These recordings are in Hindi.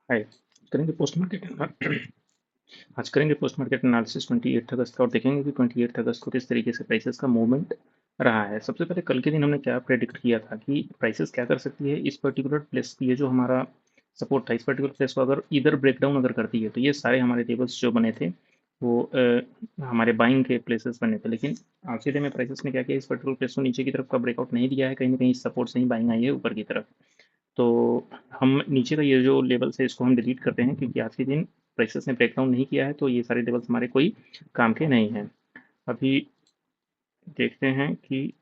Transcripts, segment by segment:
हाय। करेंगे पोस्ट मार्केट आज करेंगे पोस्ट मार्केट एनालिसिस 28 अगस्त का और देखेंगे कि 28 अगस्त को किस तरीके से प्राइसेस का मूवमेंट रहा है। सबसे पहले कल के दिन हमने क्या प्रेडिक्ट किया था कि प्राइसेस क्या कर सकती है इस पर्टिकुलर प्लेस, ये जो हमारा सपोर्ट था इस पर्टिकुलर प्लेस को अगर इधर ब्रेकडाउन अगर करती है तो ये सारे हमारे टेबल्स जो बने थे वो हमारे बाइंग के प्लेसेस बने थे। लेकिन आज के डे में प्राइसेस ने क्या किया, इस पर्टिकुलर प्लेस को नीचे की तरफ का ब्रेकआउट नहीं दिया है, कहीं ना कहीं सपोर्ट से ही बाइंग आई है ऊपर की तरफ। तो हम नीचे का ये जो लेवल्स है इसको हम डिलीट करते हैं, क्योंकि आज के दिन प्राइसेस ने ब्रेकडाउन नहीं किया है तो ये सारे लेवल्स हमारे कोई काम के नहीं हैं। अभी देखते हैं कि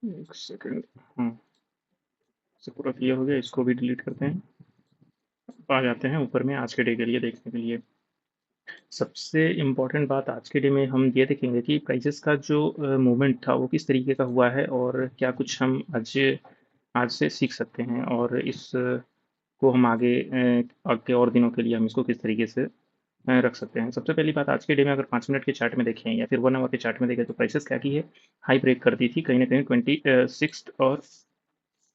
एक सेकंड। हाँ, से पूरा क्लियर हो गया, इसको भी डिलीट करते हैं। आ जाते हैं ऊपर में आज के डे के लिए देखने के लिए। सबसे इम्पोर्टेंट बात आज के डे में हम ये देखेंगे कि प्राइसेस का जो मूवमेंट था वो किस तरीके का हुआ है और क्या कुछ हम आज आज से सीख सकते हैं, और इस को हम आगे और दिनों के लिए हम इसको किस तरीके से रख सकते हैं। सबसे पहली बात, आज के डे में अगर 5 मिनट के चार्ट में देखें या फिर 1 आवर के चार्ट में देखें तो प्राइसेस क्या की है, हाई ब्रेक कर दी थी कहीं ना कहीं 26 और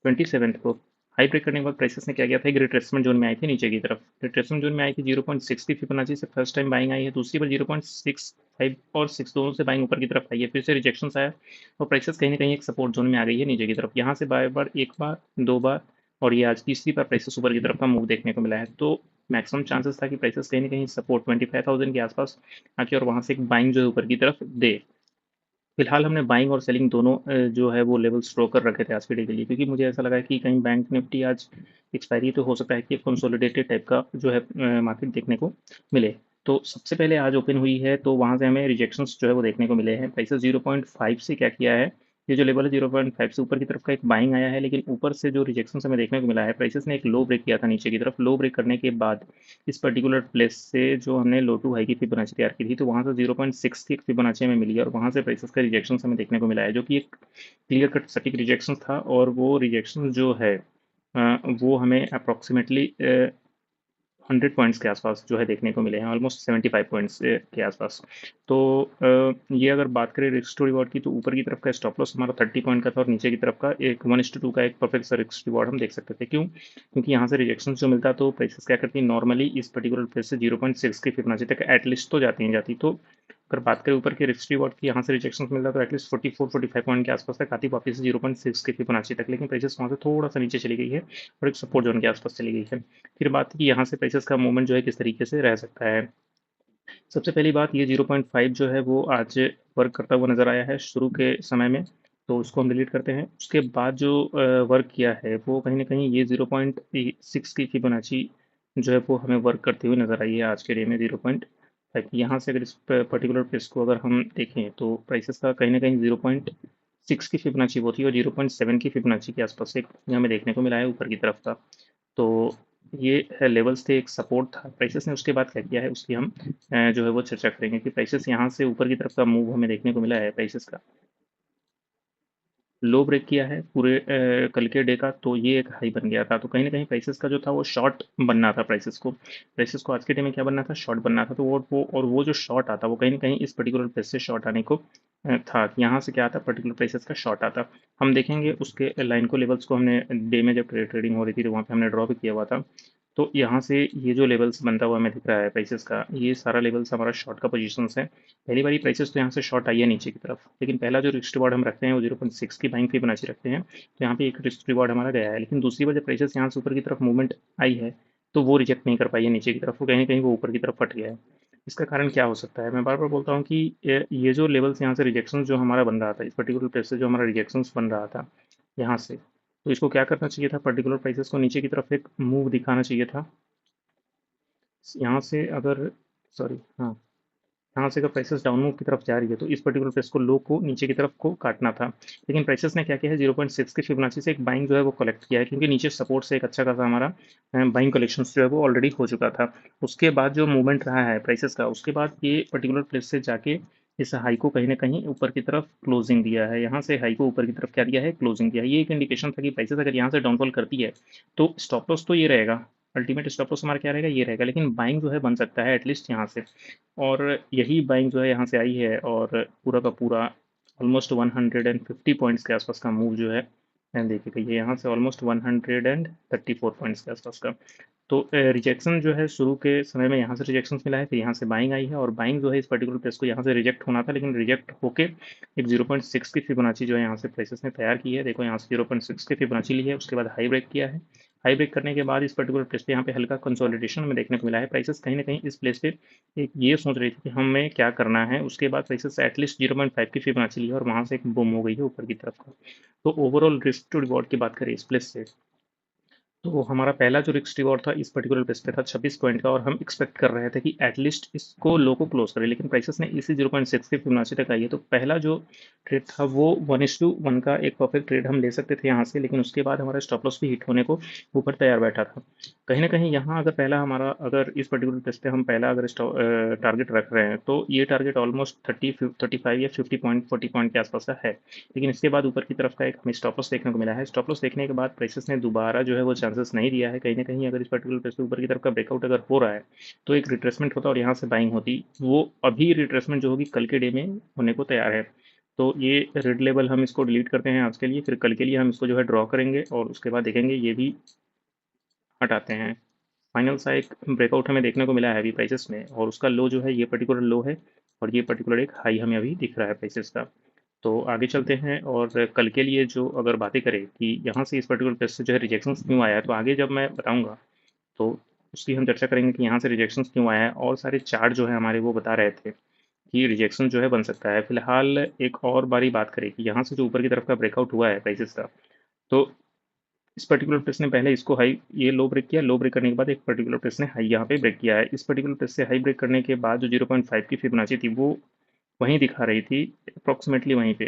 27 को। हाई ब्रेक करने के बाद प्राइसेस ने क्या किया था, एक रिट्रेसमेंट जोन में आई थी नीचे की तरफ। रिट्रेसमेंट जोन में आई थी 0.6 की फिबोनाची से फर्स्ट टाइम बाइंग आई है, दूसरी बार 0.65 और 6 दोनों से बाइंग ऊपर की तरफ आई है, फिर से रिजेक्शन आया और प्राइसेस कहीं ना कहीं एक सपोर्ट जोन में आ गई है नीचे की तरफ। यहाँ से बार बार, एक बार, दो बार और ये आज तीसरी बार प्राइसेस ऊपर की तरफ का मूव देखने को मिला है। तो मैक्सिमम चांसेस था कि प्राइसेस कहीं ना कहीं सपोर्ट 25,000 के आसपास आके और वहां से एक बाइंग जो है ऊपर की तरफ दे। फिलहाल हमने बाइंग और सेलिंग दोनों जो है वो लेवल्स ड्रॉ कर रखे थे आज के डे के लिए, क्योंकि मुझे ऐसा लगा कि कहीं बैंक निफ्टी आज एक्सपायरी तो हो सकता है कि कंसोलिडेटेड टाइप का जो है मार्केट देखने को मिले। तो सबसे पहले आज ओपन हुई है तो वहां से हमें रिजेक्शंस जो है वो देखने को मिले हैं। प्राइसेस 0.5 से क्या किया है, ये जो लेवल है 0.5 से ऊपर की तरफ का एक बाइंग आया है, लेकिन ऊपर से जो रिजेक्शन हमें देखने को मिला है, प्राइसेस ने एक लो ब्रेक किया था नीचे की तरफ। लो ब्रेक करने के बाद इस पर्टिकुलर प्लेस से जो हमने लो टू हाई की फिबोनाची तैयार की थी तो वहाँ से 0.6 की फिबोनाची हमें मिली और वहाँ से प्राइसेस का रिजेक्शन हमें देखने को मिला है, जो कि एक क्लियर कट सटीक रिजेक्शन था। और वो रिजेक्शन जो है वो हमें अप्रॉक्सीमेटली 100 पॉइंट्स के आसपास जो है देखने को मिले हैं, ऑलमोस्ट 75 पॉइंट्स के आसपास। तो ये अगर बात करें रिस्क टू रिवॉर्ड की तो ऊपर की तरफ का स्टॉप लॉस हमारा 30 पॉइंट का था और नीचे की तरफ का एक 1:2 का एक परफेक्ट सा रिस्क रिवॉर्ड हम देख सकते थे। क्यों? क्योंकि यहाँ से रिजेक्शन जो मिलता तो प्राइसेस क्या करती, नॉर्मली इस पर्टिकुलर प्लेस से 0.6 की फिबोनाची तक एटलीस्ट तो जाती ही जाती। तो अगर बात करें ऊपर के रिस्क रिवॉर्ड की, यहाँ से रिजेक्शन मिलता तो एटलीस्ट 44-45 पॉइंट के आसपास तक आती वापस 0.6 की फिबोनाची तक, लेकिन प्राइसेस वहाँ से थोड़ा सा नीचे चली गई है और एक सपोर्ट जोन के आसपास चली गई है। फिर बात की यहाँ से प्राइसेस का मूवमेंट जो है किस तरीके से रह सकता है। सबसे पहली बात, ये 0.5 जो है वो आज वर्क करता हुआ नज़र आया है शुरू के समय में, तो उसको हम डिलीट करते हैं। उसके बाद जो वर्क किया है वो कहीं ना कहीं ये 0.6 की फिबोनाची जो है वो हमें वर्क करती हुई नज़र आई है आज के डे में 0.5। यहाँ से अगर इस पर्टिकुलर प्लेस को अगर हम देखें तो प्राइसेस का कहीं ना कहीं 0.6 की फिबोनाची वो थी और 0.7 की फिबोनाची के आसपास एक हमें देखने को मिला है ऊपर की तरफ का। तो ये लेवल्स थे, एक सपोर्ट था। प्राइसेस ने उसके बाद क्या किया है उसकी हम जो है वो चर्चा करेंगे कि प्राइसेस यहाँ से ऊपर की तरफ का मूव हमें देखने को मिला है। प्राइसेस का लो ब्रेक किया है पूरे कल के डे का, तो ये एक हाई बन गया था। तो कहीं ना कहीं प्राइसेस का जो था वो शॉर्ट बनना था। प्राइसेस को आज के डे में क्या बनना था, शॉर्ट बनना था। तो वो जो शॉर्ट आता वो कहीं ना कहीं इस पर्टिकुलर प्लेस से शॉर्ट आने को था। यहाँ से क्या आता, पर्टिकुलर प्राइसेस का शॉर्ट आता। हम देखेंगे उसके लाइन को, लेवल्स को हमने डे में जब ट्रेडिंग हो रही थी तो वहाँ पे हमने ड्रॉ भी किया हुआ था। तो यहाँ से ये जो लेवल्स बनता हुआ हमें दिख रहा है प्राइसेस का, ये सारा लेवल्स हमारा शॉर्ट का पोजीशंस है। पहली बारी प्राइसेस तो यहाँ से शॉर्ट आई है नीचे की तरफ, लेकिन पहला जो रिस्क रिवॉर्ड हम रखते हैं वो 0.6 की बाइंग फिबोनाची रखते हैं, तो यहाँ पे एक रिस्क रिवॉर्ड हमारा गया है। लेकिन दूसरी बार जब प्राइसेस यहाँ से ऊपर की तरफ मूवमेंट आई है तो वो रिजेक्ट नहीं कर पाई है नीचे की तरफ, वो कहीं ना कहीं वो ऊपर की तरफ फट गया है। इसका कारण क्या हो सकता है, मैं बार बार बोलता हूँ कि ये जो लेवल्स यहाँ से रिजेक्शन जो हमारा बन रहा था, इस पर्टिकुलर प्लेस से जो हमारा रिजेक्शन बन रहा था यहाँ से, तो इसको क्या करना चाहिए था, पर्टिकुलर प्राइसेस को नीचे की तरफ एक मूव दिखाना चाहिए था। यहाँ से अगर, सॉरी, हाँ, यहाँ से अगर प्राइसेस डाउन मूव की तरफ जा रही है तो इस पर्टिकुलर प्राइस को, लो को नीचे की तरफ को काटना था। लेकिन प्राइसेस ने क्या किया है, 0.6 की फिबोनाची से एक बाइंग जो है वो कलेक्ट किया है, क्योंकि नीचे सपोर्ट से एक अच्छा खासा हमारा बाइंग कलेक्शन जो है वो ऑलरेडी हो चुका था। उसके बाद जो मूवमेंट रहा है प्राइसेस का, उसके बाद ये पर्टिकुलर प्लेस से जाके इस हाई को कहीं ना कहीं ऊपर की तरफ क्लोजिंग दिया है। यहाँ से हाई को ऊपर की तरफ क्या दिया है, क्लोजिंग दिया है। ये एक इंडिकेशन था कि प्राइसेस अगर यहाँ से डाउनफॉल करती है तो स्टॉप लॉस तो ये रहेगा, अल्टीमेट स्टॉप लॉस हमारा क्या रहेगा, ये रहेगा। लेकिन बाइंग जो है बन सकता है एटलीस्ट यहाँ से, और यही बाइंग जो है यहाँ से आई है, और पूरा का पूरा ऑलमोस्ट 150 पॉइंट्स के आसपास का मूव जो है देखिएगा, ये यहाँ से ऑलमोस्ट 134 पॉइंट्स के आसपास का। तो रिजेक्शन जो है शुरू के समय में यहाँ से रिजेक्शन मिला है, फिर यहाँ से बाइंग आई है, और बाइंग जो है इस पर्टिकुलर प्लेस को यहाँ से रिजेक्ट होना था, लेकिन रिजेक्ट होके एक 0.6 की फिबोनाची जो है यहाँ से प्रेसेस ने तैयार की है। देखो यहाँ से 0.6 की फिबोनाची ली है, उसके बाद हाई ब्रेक किया है। हाई ब्रेक करने के बाद इस पर्टिकुलर प्लेस पे यहाँ पे हल्का कंसोलिडेशन में देखने को मिला है। प्राइसेस कहीं ना कहीं इस प्लेस पे एक ये सोच रही थी कि हमें क्या करना है, उसके बाद प्राइसेस एटलीस्ट 0.5 की फिबोनाची ली है, और वहाँ से एक बूम हो गई है ऊपर की तरफ का। तो ओवरऑल रिस्क टू रिवॉर्ड की बात करें इस प्लेस से, तो हमारा पहला जो रिस्क रिवॉर्ड था इस पर्टिकुलर प्लेस पे था 26 पॉइंट का, और हम एक्सपेक्ट कर रहे थे कि एटलीस्ट इसको लो को क्लोज करे, लेकिन प्राइसेस ने इसी 0.6 की फिबोनाची तक आई है। तो पहला जो ट्रेड था वो 1:1 का एक परफेक्ट ट्रेड हम ले सकते थे यहाँ से, लेकिन उसके बाद हमारा स्टॉप लॉस भी हिट होने को ऊपर तैयार बैठा था। कहीं ना कहीं यहाँ अगर पहला हमारा, अगर इस पर्टिकुलर प्लेस पे हम पहला अगर टारगेट रख रहे हैं, तो ये टारगेट ऑलमोस्ट 35 या 50 पॉइंट 40 पॉइंट के आसपास का है। लेकिन इसके बाद ऊपर की तरफ का एक हमें स्टॉप लॉस देखने को मिला है। स्टॉप लॉस देखने के बाद प्राइसेस ने दोबारा जो है वो चांसेस नहीं दिया है। कहीं ना कहीं अगर इस पर्टिकुलर प्लेस पे ऊपर की तरफ का ब्रेकआउट अगर हो रहा है, तो एक रिट्रेसमेंट होता और यहाँ से बाइंग होती। वो अभी रिट्रेसमेंट जो होगी कल के डे में होने को तैयार है। तो ये रेड लेवल हम इसको डिलीट करते हैं आज के लिए, फिर कल के लिए हम इसको जो है ड्रॉ करेंगे, और उसके बाद देखेंगे ये भी हटाते हैं। फाइनल सा एक ब्रेकआउट हमें देखने को मिला है अभी प्राइसेस में, और उसका लो जो है ये पर्टिकुलर लो है, और ये पर्टिकुलर एक हाई हमें अभी दिख रहा है प्राइसेस का। तो आगे चलते हैं, और कल के लिए जो अगर बातें करें कि यहाँ से इस पर्टिकुलर प्लेस से जो है रिजेक्शन क्यों आया है, तो आगे जब मैं बताऊंगा तो उसकी हम चर्चा करेंगे कि यहाँ से रिजेक्शन क्यों आया है, और सारे चार्ट जो है हमारे वो बता रहे थे कि रिजेक्शन जो है बन सकता है। फिलहाल एक और बारी बात करें कि यहाँ से जो ऊपर की तरफ का ब्रेकआउट हुआ है प्राइसेस का, तो इस पर्टिकुलर प्लेस ने पहले इसको हाई, ये लो ब्रेक किया, लो ब्रेक करने के बाद एक पर्टिकुलर प्लेस ने हाई यहाँ पे ब्रेक किया है। इस पर्टिकुलर प्लेस से हाई ब्रेक करने के बाद जो 0.5 की फिबोनाची थी वो वहीं दिखा रही थी, अप्रोक्सीमेटली वहीं पे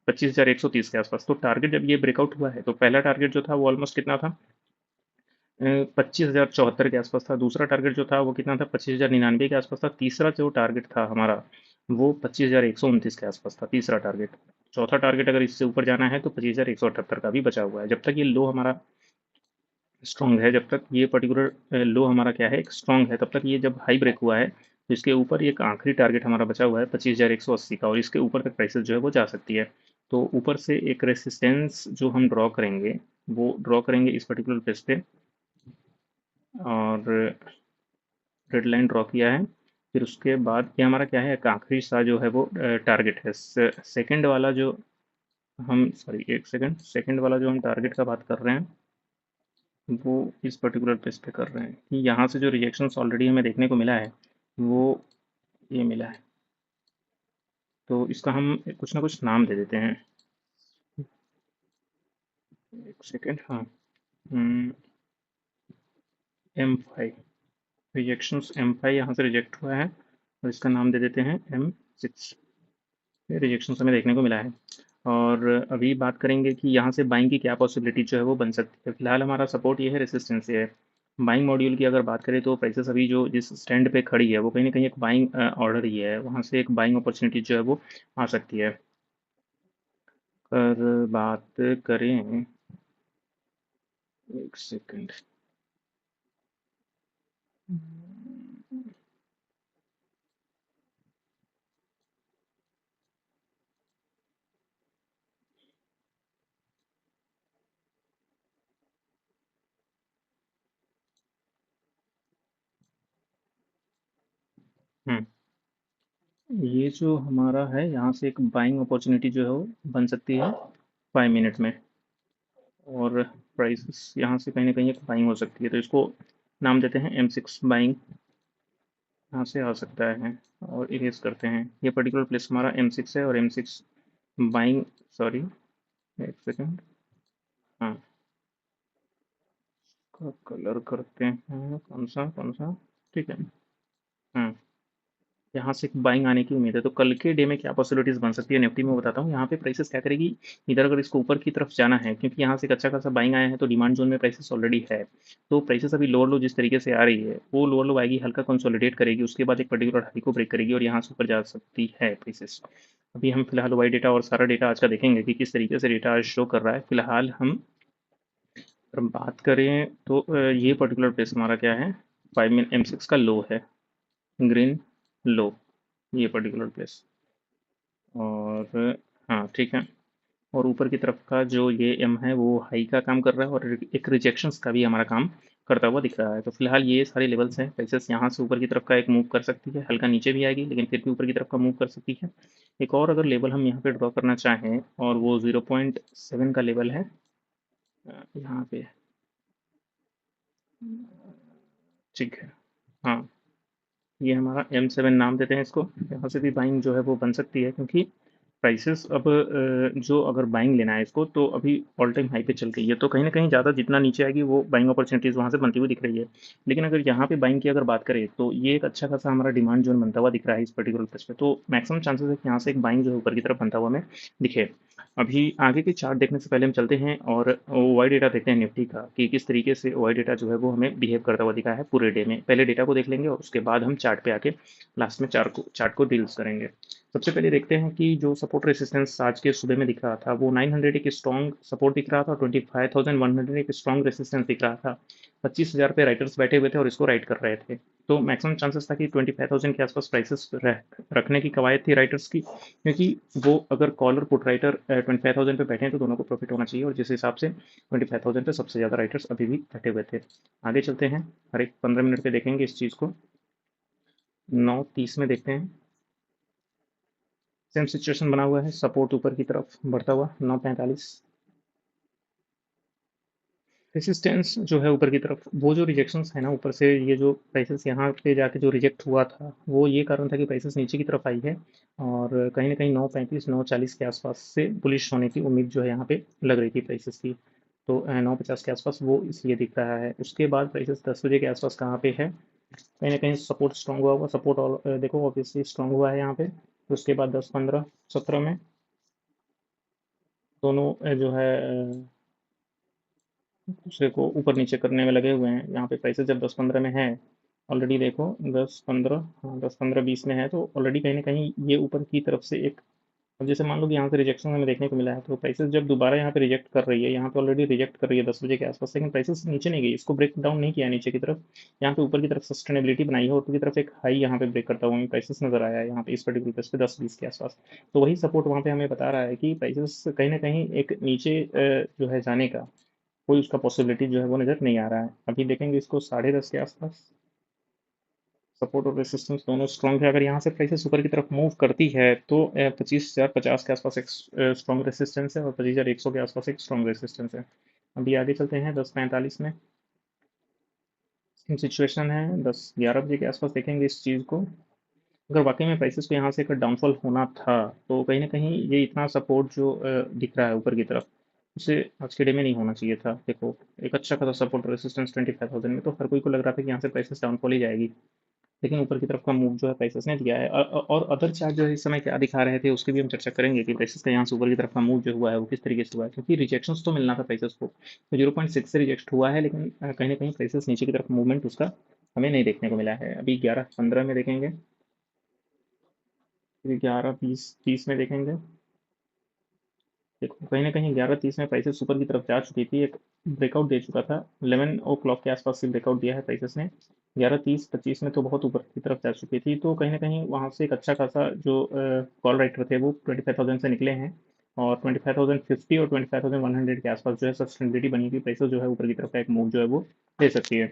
25,130 के आसपास। तो टारगेट जब ये ब्रेकआउट हुआ है, तो पहला टारगेट जो था वो ऑलमोस्ट कितना था, 25,074 के आसपास था। दूसरा टारगेट जो था वो कितना था, 25,099 के आसपास था। तीसरा जो टारगेट था हमारा वो 25,129 के आसपास था, तीसरा टारगेट। चौथा टारगेट अगर इससे ऊपर जाना है तो 25,178 का भी बचा हुआ है। जब तक ये लो हमारा स्ट्रॉन्ग है, जब तक ये पर्टिकुलर लो हमारा क्या है, एक स्ट्रॉन्ग है, तब तक ये जब हाई ब्रेक हुआ है तो इसके ऊपर एक आखिरी टारगेट हमारा बचा हुआ है 25,180 का, और इसके ऊपर तक प्राइसेस जो है वो जा सकती है। तो ऊपर से एक रेसिस्टेंस जो हम ड्रॉ करेंगे, वो ड्रॉ करेंगे इस पर्टिकुलर प्लेस पे, और रेड लाइन ड्रॉ किया है। फिर उसके बाद ये हमारा क्या है, एक आखिरी सा जो है वो टारगेट है। सेकंड वाला जो हम, सॉरी एक सेकंड, सेकंड वाला जो हम टारगेट का बात कर रहे हैं वो इस पर्टिकुलर प्लेस पे कर रहे हैं कि यहाँ से जो रिजेक्शंस ऑलरेडी हमें देखने को मिला है वो ये मिला है। तो इसका हम कुछ ना कुछ नाम दे देते हैं। एक सेकंड, हाँ, M5, रिजेक्शंस M5 यहाँ से रिजेक्ट हुआ है, और इसका नाम दे देते हैं M6। ये रिजेक्शन हमें देखने को मिला है। और अभी बात करेंगे कि यहाँ से बाइंग की क्या पॉसिबिलिटी जो है वो बन सकती है। फिलहाल हमारा सपोर्ट ये है, रेसिस्टेंस ये है। बाइंग मॉड्यूल की अगर बात करें तो प्राइसेस अभी जो जिस स्टैंड पे खड़ी है वो कहीं ना कहीं एक बाइंग ऑर्डर ही है, वहाँ से एक बाइंग अपॉर्चुनिटी जो है वो आ सकती है। अगर बात करें, एक सेकंड, हम्म, ये जो हमारा है यहाँ से एक बाइंग अपॉर्चुनिटी जो है वो बन सकती है 5 मिनट में, और प्राइसेस यहाँ से कहीं ना कहीं एक बाइंग हो सकती है। तो इसको नाम देते हैं M6 बाइंग, यहाँ से आ सकता है। और इरेज करते हैं, ये पर्टिकुलर प्लेस हमारा M6 है, और M6 बाइंग, सॉरी एक सेकेंड, हाँ, का कलर करते हैं, कौन सा, ठीक है। हाँ, यहाँ से बाइंग आने की उम्मीद है। तो कल के डे में क्या पॉसिबिलिटीज बन सकती है निफ्टी में, बताता हूँ। यहाँ पे प्राइसेस क्या करेगी, इधर अगर इसको ऊपर की तरफ जाना है, क्योंकि यहाँ से एक अच्छा खासा बाइंग आया है, तो डिमांड जोन में प्राइसेस ऑलरेडी है। तो प्राइसेस अभी लोअर लो जिस तरीके से आ रही है वो लोअर लो आएगी, हल्का कंसोलिडेट करेगी, उसके बाद एक पर्टिकुलर हाई को ब्रेक करेगी, और यहाँ से ऊपर जा सकती है प्राइसेस। अभी हम फिलहाल वाई डेटा और सारा डेटा आज का देखेंगे कि किस तरीके से डेटा आज शो कर रहा है। फिलहाल हम अगर बात करें तो ये पर्टिकुलर प्लेस हमारा क्या है, 5 M6 का लो है, ग्रीन लो, ये पर्टिकुलर प्लेस। और हाँ ठीक है, और ऊपर की तरफ का जो ये एम है वो हाई का काम कर रहा है, और एक रिजेक्शंस का भी हमारा काम करता हुआ दिख रहा है। तो फिलहाल ये सारे लेवल्स हैं, प्राइसेस यहाँ से ऊपर की तरफ का एक मूव कर सकती है, हल्का नीचे भी आएगी लेकिन फिर भी ऊपर की तरफ का मूव कर सकती है। एक और अगर लेवल हम यहाँ पे ड्रॉ करना चाहें, और वो 0.7 का लेवल है, यहाँ पे, ठीक है, हाँ, ये हमारा M7 नाम देते हैं इसको। यहाँ से भी बाइंग जो है वो बन सकती है, क्योंकि प्राइसेस अब जो अगर बाइंग लेना है इसको, तो अभी ऑल टाइम हाई पे चल गई है, तो कहीं ना कहीं ज़्यादा जितना नीचे आएगी वो बाइंग अपॉर्चुनिटीज़ वहाँ से बनती हुई दिख रही है। लेकिन अगर यहाँ पे बाइंग की अगर बात करें, तो ये एक अच्छा खासा हमारा डिमांड जोन बनता हुआ दिख रहा है इस पर्टिकुलर प्लेस पे, तो मैक्सिमम चांसेस है कि यहाँ से एक बाइंग जो है ऊपर की तरफ बनता हुआ हमें दिखे। अभी आगे के चार्ट देखने से पहले हम चलते हैं और वाई डेटा देखते हैं निफ्टी का, कि किस तरीके से वाई डेटा जो है वो हमें बिहेव करता हुआ दिखा है पूरे डे में। पहले डेटा को देख लेंगे और उसके बाद हम चार्ट पे आके लास्ट में चार्ट को डील्स करेंगे। सबसे पहले देखते हैं कि जो सपोर्ट रेसिस्टेंस आज के सुबह में दिख रहा था, वो 900 एक स्ट्रॉन्ग सपोर्ट दिख रहा था, और 25,100 एक स्ट्रॉन्ग रेसिस्टेंस दिख रहा था। 25,000 पे राइटर्स बैठे हुए थे और इसको राइट कर रहे थे, तो मैक्सिमम चांसेस था कि 25,000 के आसपास प्राइसेस रखने की कवायद थी राइटर्स की, क्योंकि वो अगर कॉल और पुट राइटर 25,000 पे बैठे हैं तो दोनों को प्रॉफिट होना चाहिए, और जिस हिसाब से 25,000 पे सबसे ज़्यादा राइटर्स अभी भी बैठे हुए थे। आगे चलते हैं, हर एक 15 मिनट पे देखेंगे इस चीज़ को। 9:30 में देखते हैं, सेम सिचुएशन बना हुआ है, सपोर्ट ऊपर की तरफ बढ़ता हुआ 9:45। रेसिस्टेंस जो है ऊपर की तरफ, वो जो रिजेक्शंस है ना ऊपर से, ये जो प्राइसेस यहाँ पे जाके जो रिजेक्ट हुआ था, वो ये कारण था कि प्राइसेस नीचे की तरफ आई है, और कहीं ना कहीं 9:35 9:40 के आसपास से बुलिश होने की उम्मीद जो है यहाँ पे लग रही थी प्राइसेस की। तो 9:50 के आसपास वो इसलिए दिख रहा है। उसके बाद प्राइसेस 10 बजे के आसपास कहाँ पे है, कहीं ना कहीं सपोर्ट स्ट्रांग हुआ सपोर्ट देखो ऑब्वियसली स्ट्रांग हुआ है यहाँ पे। उसके बाद 10 15 17 में दोनों जो है दूसरे को ऊपर नीचे करने में लगे हुए हैं। यहाँ पे प्राइसेस जब 10 15 में है, ऑलरेडी देखो 10 15, हाँ 10 15 20 में है, तो ऑलरेडी कहीं ना कहीं ये ऊपर की तरफ से एक, अब जैसे मान लो कि यहाँ से रिजेक्शन हमें देखने को मिला है, तो प्राइसेस जब दोबारा यहाँ पे रिजेक्ट कर रही है, यहाँ पे ऑलरेडी रिजेक्ट कर रही है 10 बजे के आसपास, लेकिन प्राइसेस नीचे नहीं गई, इसको ब्रेक डाउन नहीं किया नीचे की तरफ, यहाँ पे ऊपर की तरफ सस्टेनेबिलिटी बनाई है, ऊपर की तरफ एक हाई यहाँ पे ब्रेक करता हुआ प्राइसेस नजर आया है यहाँ पे इस पर्टिकुलर प्लेस पे 10 20 के आसपास। तो वही सपोर्ट वहाँ पे हमें बता रहा है कि प्राइसेस कहीं ना कहीं एक नीचे जो है जाने का कोई उसका पॉसिबिलिटी जो है वो नज़र नहीं आ रहा है। अभी देखेंगे इसको 10:30 के आसपास, सपोर्ट और रेसिस्टेंस दोनों स्ट्रॉन्ग है। अगर यहाँ से प्राइसेस ऊपर की तरफ मूव करती है, तो 25,050 के आसपास एक स्ट्रॉन्ग रेसिस्टेंस है, और 25,100 के आसपास एक स्ट्रॉन्ग रेसिस्टेंस है। अभी आगे चलते हैं 10:45 में, सेम सिचुएशन है, 10 11 बजे के आसपास देखेंगे इस चीज़ को। अगर वाकई में प्राइसेस को यहाँ से अगर डाउनफॉल होना था, तो कहीं ना कहीं ये इतना सपोर्ट जो दिख रहा है ऊपर की तरफ, उसे आज के डे में नहीं होना चाहिए था। देखो एक अच्छा खासा सपोर्ट रेसिस्टेंस 25,000 में, तो हर कोई को लग रहा था कि यहाँ से प्राइसेस डाउनफॉल ही जाएगी, लेकिन ऊपर की तरफ का मूव जो है प्राइसेस ने दिया है। और अदर चार्ट जो है इस समय क्या दिखा रहे थे, उसकी भी हम चर्चा करेंगे कि प्राइसेस का यहाँ से ऊपर की तरफ का मूव जो हुआ है वो किस तरीके से हुआ है, क्योंकि रिजेक्शंस तो मिलना था प्राइसेस को, तो 0.6 से रिजेक्ट हुआ है, लेकिन कहीं ना कहीं प्राइसेस नीचे की तरफ मूवमेंट उसका हमें नहीं देखने को मिला है। अभी 11 15 में देखेंगे, फिर 11 20 में देखेंगे। देखो कहीं ना कहीं 11:30 में प्राइसेस ऊपर की तरफ जा चुकी थी, एक ब्रेकआउट दे चुका था, 11 o'clock के आसपास से ब्रेकआउट दिया है प्राइसेस ने। 11:30 25 में तो बहुत ऊपर की तरफ जा चुकी थी, तो कहीं ना कहीं वहां से एक अच्छा खासा जो कॉल राइटर थे वो 25,000 से निकले हैं, और 25,050 और 25,100 के आसपास जो है सस्टेनेबिलिटी बनी हुई प्राइसेस जो है ऊपर की तरफ का एक मूव जो है वो ले सकती है।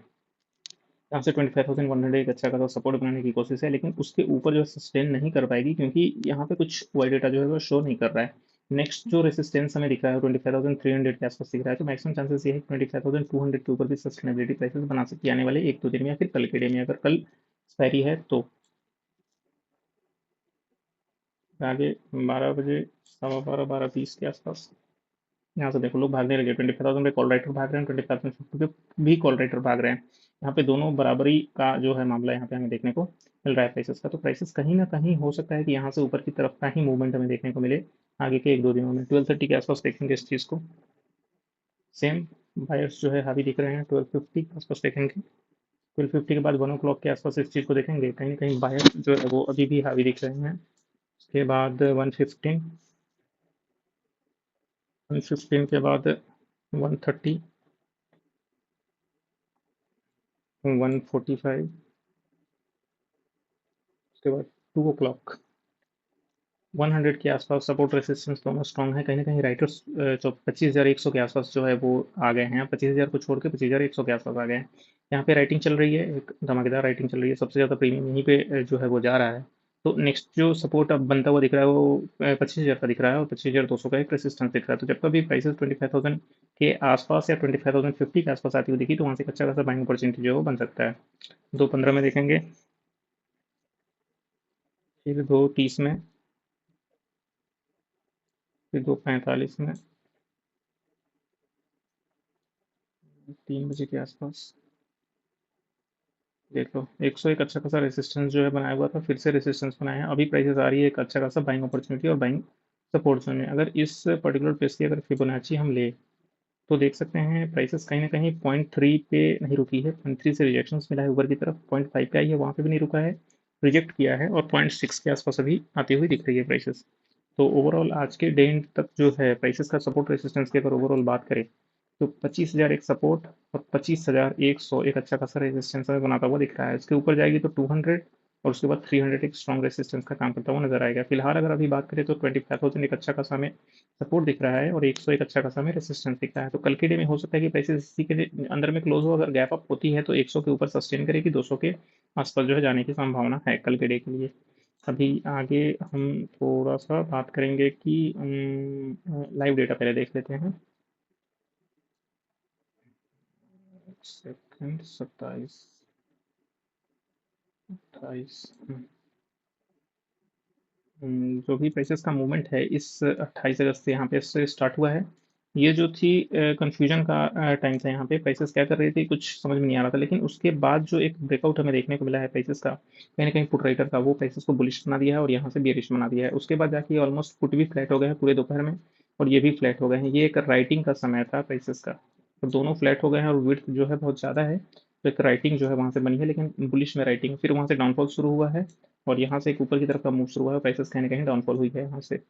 यहाँ से 25,100 एक अच्छा खासा सपोर्ट बनाने की कोशिश है, लेकिन उसके ऊपर जो सस्टेन नहीं कर पाएगी, क्योंकि यहाँ पे कुछ वाइड डेटा जो है वो शो नहीं कर रहा है। नेक्स्ट जो रेसिस्टेंस हमें दिख रहा है 25,300 के आसपास दिख रहा है, तो मैक्सिमम चांसेस ये है 25,200 के ऊपर भी सस्टेनेबिलिटी प्राइसेस बना सकती है आने वाले 1 2 दिन में, या फिर कल के डे में, अगर कल एक्सपायरी है तो। आगे 12 बजे, 12:15 12:20 के आसपास, यहाँ से देखो लोग भागने लगे, 25,000 पे कॉल राइटर भाग रहे हैं, 25,050 पे भी कॉल राइटर भाग रहे हैं। यहाँ पे दोनों बराबरी का जो है मामला यहाँ पे हमें देखने को मिल रहा है प्राइसेस का, तो प्राइसेस कहीं ना कहीं हो सकता है कि यहाँ से ऊपर की तरफ का ही मूवमेंट हमें देखने को मिले आगे के 1 2 दिनों में। 12:30 के आसपास देखेंगे इस चीज़ को, सेम बायर्स जो है हावी दिख रहे हैं। 12:50 के आसपास देखेंगे, 12:50 के बाद 1 o'clock के आसपास इस चीज़ को देखेंगे, कहीं ना कहीं बायर्स जो है वो अभी भी हावी दिख रहे हैं। उसके बाद 1:15 के बाद 1:30, 145, उसके बाद 2 o'clock 100 के आसपास सपोर्ट रेसिस्टेंस दोनों स्ट्रॉन्ग है। कहीं ना कहीं राइटर्स 25,100 के आसपास जो है वो आ गए हैं। 25,000 को छोड़ के 25,100 के आसपास आ गए हैं। यहाँ पे राइटिंग चल रही है, एक धमाकेदार राइटिंग चल रही है। सबसे ज़्यादा प्रीमियम यहीं पे जो है वो जा रहा है। तो नेक्स्ट जो सपोर्ट अब बनता हुआ दिख रहा है वो 25,000 का दिख रहा है, और 25,200 का एक रेसिस्टेंस दिख रहा है। तो जब कभी प्राइसेस 25,000 के आसपास या 25,050 के आसपास आती हुई दिखी तो वहाँ से एक अच्छा खासा बाइंग अपॉर्चुनिटी जो है वो बन सकता है। 2.15 में देखेंगे, फिर 2.30 में, फिर 2.45 में, 3 बजे के आसपास देख लो। 101 अच्छा खासा रेसिस्टेंस जो है बनाया हुआ था, फिर से रेसिस्टेंस बनाया है। अभी प्राइसेस आ रही है एक अच्छा खासा बाइंग अपॉर्चुनिटी और बाइंग सपोर्ट जोन में। अगर इस पर्टिकुलर प्लेस की अगर फिबोनाची हम ले तो देख सकते हैं प्राइसेस कहीं ना कहीं 0.3 पे नहीं रुकी है। 0.3 से रिजेक्शन मिला है ऊपर की तरफ, 0.5 पे आई है, वहाँ पे भी नहीं रुका है, रिजेक्ट किया है, और 0.6 के आसपास अभी आती हुई दिख रही है प्राइसेस। तो ओवरऑल आज के डे एंड तक जो है प्राइसेस का सपोर्ट रेसिस्टेंस की अगर ओवरऑल बात करें तो 25,000 एक सपोर्ट और 25,100 एक अच्छा खासा रेजिस्टेंस हमें बनाता हुआ दिख रहा है। इसके ऊपर जाएगी तो 200, और उसके बाद 300 एक स्ट्रॉन्ग रेसिस्टेंस का काम करता हुआ नजर आएगा। फिलहाल अगर अभी बात करें तो 25,000 एक अच्छा खासा हमें सपोर्ट दिख रहा है, और 100 एक अच्छा खासा हमें रेसिस्टेंस दिख रहा है। तो कल के डे में हो सकता है कि प्राइसेस इसी के अंदर में क्लोज हो। अगर गैप अप होती है तो 100 के ऊपर सस्टेन करेगी, 200 के आसपास जो है जाने की संभावना है कल के डे के लिए। अभी आगे हम थोड़ा सा बात करेंगे कि लाइव डेटा पहले देख लेते हैं। सेकंड 27, 28। जो भी प्राइसेस का मूवमेंट है इस 28 अगस्त से यहाँ पे से स्टार्ट हुआ है। ये जो थी कंफ्यूजन का टाइम था। यहाँ पे प्राइसेस क्या कर रही थी कुछ समझ में नहीं आ रहा था, लेकिन उसके बाद जो एक ब्रेकआउट हमें देखने को मिला है प्राइसेस का, कहीं ना कहीं पुट राइटर का, वो प्राइसेस को बुलिश बना दिया है और यहाँ से बेरिश बना दिया है। उसके बाद जाके ऑलमोस्ट पुट भी फ्लैट हो गए हैं पूरे दोपहर में, और ये भी फ्लैट हो गए हैं। ये एक राइटिंग का समय था प्राइसेस का, तो दोनों फ्लैट हो गए हैं और विड्थ जो है बहुत ज़्यादा है। तो एक राइटिंग जो है वहाँ से बनी है, लेकिन बुलिश में राइटिंग, फिर वहाँ से डाउनफॉल शुरू हुआ है, और यहाँ से एक ऊपर की तरफ का मूव शुरू हुआ है। प्राइसेस कहीं ना कहीं डाउनफॉल हुई है यहाँ से।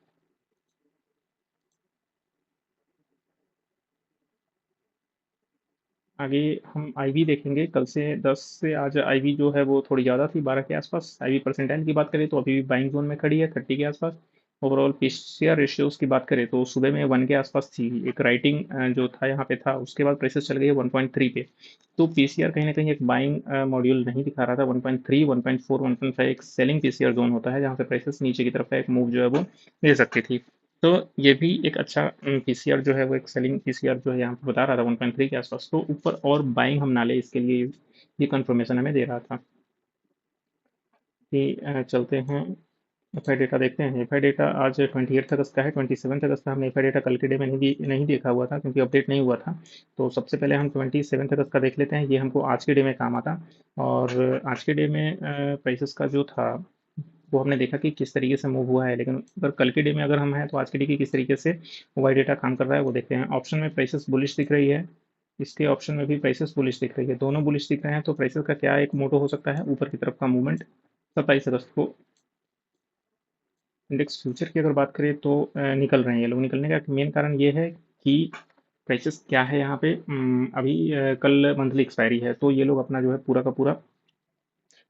आगे हम आईवी देखेंगे। कल से 10 से आज आईवी जो है वो थोड़ी ज़्यादा थी, 12 के आसपास। आईवी परसेंटाइल की बात करें तो अभी भी बाइंग जोन में खड़ी है, 30 के आसपास। ओवरऑल पीसीआर रेशियोज की बात करें तो सुबह में 1 के आसपास थी। एक राइटिंग जो था यहाँ पे था, उसके बाद प्राइसेस चल गई है 1.3 पे। तो पीसीआर कहीं ना कहीं एक बाइंग मॉड्यूल नहीं दिखा रहा था। 1.3, 1.4, 1.5 एक सेलिंग पीसीआर जोन होता है, जहाँ से प्राइसेस नीचे की तरफ का एक मूव जो है वो ले सकती थी। तो ये भी एक अच्छा पीसीआर जो है वो एक सेलिंग पीसीआर जो है यहाँ पे बता रहा था 1.3 के आसपास। तो ऊपर और बाइंग हम ना ले, इसके लिए ये कंफर्मेशन हमें दे रहा था कि चलते हैं एफआई डेटा देखते हैं। एफआई डेटा आज 28 अगस्त का है। 27 अगस्त का हमने एफआई डेटा कल के डे में नहीं देखा हुआ था, क्योंकि अपडेट नहीं हुआ था। तो सबसे पहले हम 27 अगस्त का देख लेते हैं, ये हमको आज के डे में काम आता। और आज के डे में प्राइसेस का जो था वो हमने देखा कि किस तरीके से मूव हुआ है। लेकिन अगर कल के डे में अगर हम हैं तो आज के डे की किस तरीके से वाई डेटा काम कर रहा है वो देखते हैं। ऑप्शन में प्राइसेस बुलिश दिख रही है, इसके ऑप्शन में भी प्राइसेस बुलिश दिख रही है, दोनों बुलिश दिख रहे हैं। तो प्राइसेस का क्या एक मोटो हो सकता है, ऊपर की तरफ का मूवमेंट। 27 अगस्त को इंडेक्स फ्यूचर की अगर बात करें तो निकल रहे हैं ये लोग। निकलने का मेन कारण ये है कि प्राइसेस क्या है यहाँ पे। अभी कल मंथली एक्सपायरी है, तो ये लोग अपना जो है पूरा का पूरा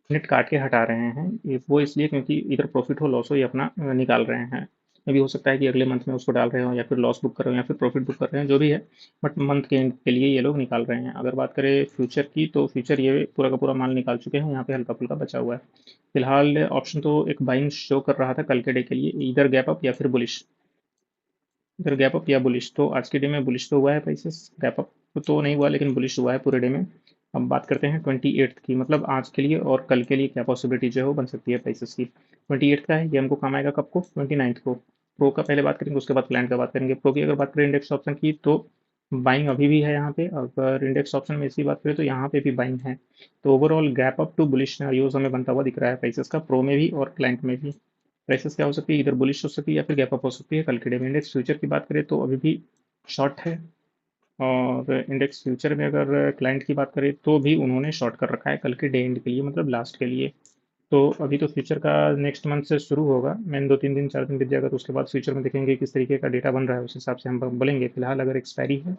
नेट काट के हटा रहे हैं। ये वो इसलिए क्योंकि इधर प्रॉफिट हो लॉस हो ये अपना निकाल रहे हैं। मे भी हो सकता है कि अगले मंथ में उसको डाल रहे हो, या फिर लॉस बुक कर रहे हो, या फिर प्रॉफिट बुक कर रहे हैं, जो भी है। बट मंथ के एंड के लिए ये लोग निकाल रहे हैं। अगर बात करें फ्यूचर की तो फ्यूचर ये पूरा का पूरा माल निकाल चुके हैं, यहाँ पे हल्का फुल्का बचा हुआ है। फिलहाल ऑप्शन तो एक बाइंग शो कर रहा था कल के डे के लिए, इधर गैप अप या फिर बुलिश। इधर गैप अप या बुलिश, तो आज के डे में बुलिश तो हुआ है प्राइसेस, गैप अप तो नहीं हुआ लेकिन बुलिश हुआ है पूरे डे में। अब बात करते हैं 28 की, मतलब आज के लिए और कल के लिए क्या पॉसिबिलिटी जो है वो बन सकती है प्राइसेस की। 28 का है, ये हमको काम आएगा कब को, 29 को। प्रो का पहले बात करेंगे, उसके बाद क्लाइंट का बात करेंगे। प्रो की अगर बात करें इंडेक्स ऑप्शन की तो बाइंग अभी भी है यहाँ पे। अगर इंडेक्स ऑप्शन में इसकी बात करें तो यहाँ पे भी बाइंग है। तो overall gap up to bullish scenarios हमें बनता हुआ दिख रहा है प्राइसेस का, प्रो में भी और क्लाइंट में भी। प्राइसेस क्या हो सकती है, इधर बुलिश हो सकती है या फिर गैप अप हो सकती है कल के डे में। इंडेक्स फ्यूचर की बात करें तो अभी भी शॉर्ट है। और इंडेक्स फ्यूचर में अगर क्लाइंट की बात करें तो भी उन्होंने शॉर्ट कर रखा है कल के डे एंड के लिए, मतलब लास्ट के लिए। तो अभी तो फ्यूचर का नेक्स्ट मंथ से शुरू होगा, मैंने 2-3 दिन 4 दिन बीत जाएगा, तो उसके बाद फ्यूचर में देखेंगे किस तरीके का डेटा बन रहा है, उस हिसाब से हम बोलेंगे। फिलहाल अगर एक्सपायरी है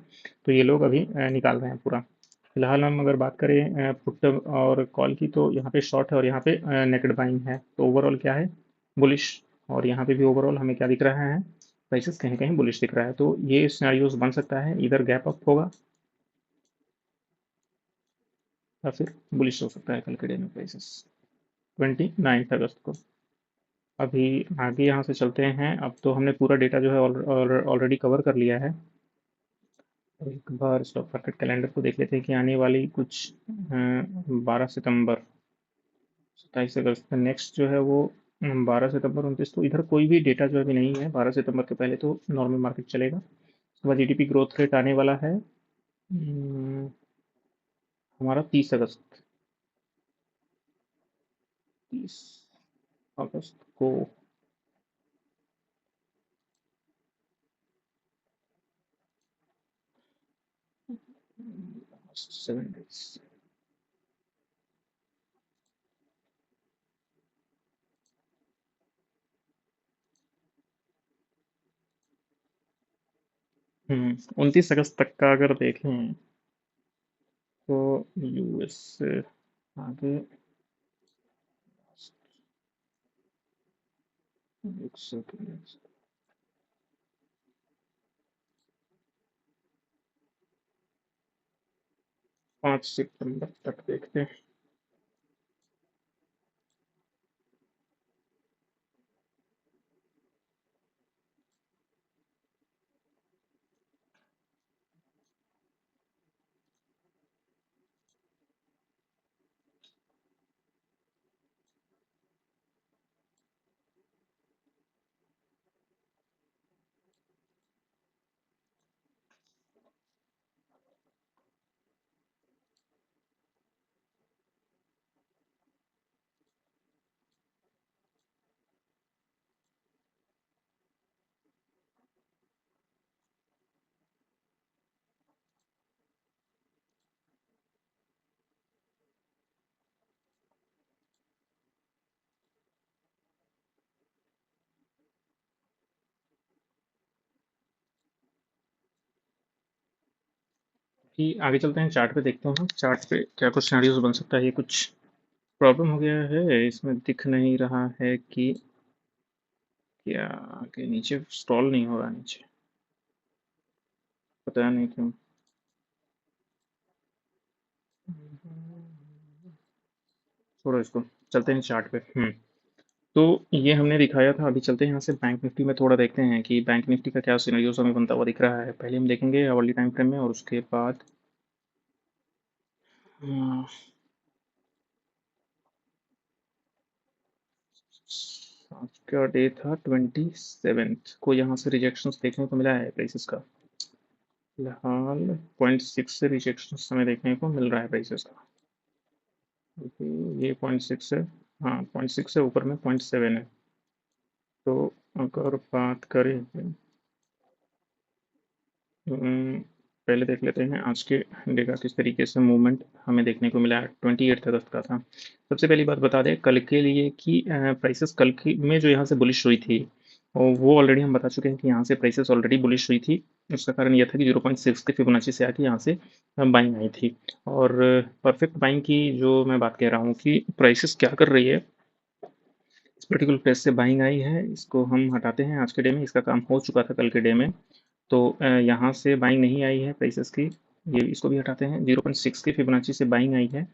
तो ये लोग अभी निकाल रहे हैं पूरा। फिलहाल हम अगर बात करें पुट और कॉल की, तो यहाँ पे शॉर्ट है और यहाँ पे नेकेड बाइंग है, तो ओवरऑल क्या है, बुलिश। और यहाँ पे भी ओवरऑल हमें क्या दिख रहा है, प्राइसेस कहीं कहीं बुलिश दिख रहा है। तो ये सिनेरियोज बन सकता है, इधर गैप अप होगा या फिर बुलिश हो सकता है कल के डे में प्राइसेस 29 अगस्त को। अभी आगे यहाँ से चलते हैं। अब तो हमने पूरा डेटा जो है ऑलरेडी कवर कर लिया है। तो एक बार स्टॉक मार्केट कैलेंडर को देख लेते हैं कि आने वाली कुछ 12 सितंबर, 27 अगस्त, नेक्स्ट जो है वो 12 सितंबर 29, तो इधर कोई भी डेटा जो अभी नहीं है 12 सितंबर के पहले, तो नॉर्मल मार्केट चलेगा। उसके बाद जीडीपी ग्रोथ रेट आने वाला है हमारा 30 अगस्त, 30 अगस्त को। 7 डेज। 29 अगस्त तक का अगर देखें तो यूएस से आगे, एक सेकंड, 5 सितंबर तक देखते हैं। कि आगे चलते हैं, चार्ट पे देखते हैं चार्ट पे क्या कुछ सिनेरियोज बन सकता है। ये कुछ प्रॉब्लम हो गया है, इसमें दिख नहीं रहा है कि क्या, कि नीचे स्क्रॉल नहीं हो रहा नीचे, पता नहीं क्यों। छोड़ो इसको, चलते हैं चार्ट पे। तो ये हमने दिखाया था। अभी चलते हैं यहाँ से बैंक निफ्टी में, थोड़ा देखते हैं कि बैंक निफ्टी का क्या सिनेरियो हमें बनता हुआ दिख रहा है। पहले हम देखेंगे आवरली टाइम फ्रेम में, और उसके बाद अ, आज का डे था 27th को, यहाँ से रिजेक्शंस देखने को मिला है प्राइसेस का। फिलहाल 0.6 से रिजेक्शन हमें देखने को मिल रहा है प्राइसेस का। ये 0.6 है, हाँ 0.6 से ऊपर में 0.7 है। तो अगर बात करें, पहले देख लेते हैं आज के डे का किस तरीके से मूवमेंट हमें देखने को मिला है। 28 अगस्त का था। सबसे पहली बात बता दें कल के लिए कि प्राइसेस कल की में जो यहाँ से बुलिश हुई थी, और वो ऑलरेडी हम बता चुके हैं कि यहाँ से प्राइसेस ऑलरेडी बुलिश हुई थी। उसका कारण यह था कि 0.6 के फिबोनाची से आके यहाँ से बाइंग आई थी। और परफेक्ट बाइंग की जो मैं बात कह रहा हूँ कि प्राइसेस क्या कर रही है, इस पर्टिकुलर प्लेस से बाइंग आई है, इसको हम हटाते हैं आज के डे में। इसका काम हो चुका था कल के डे में, तो यहाँ से बाइंग नहीं आई है प्राइसेस की। ये इसको भी हटाते हैं। 0.6 की फिबोनाची से बाइंग आई है,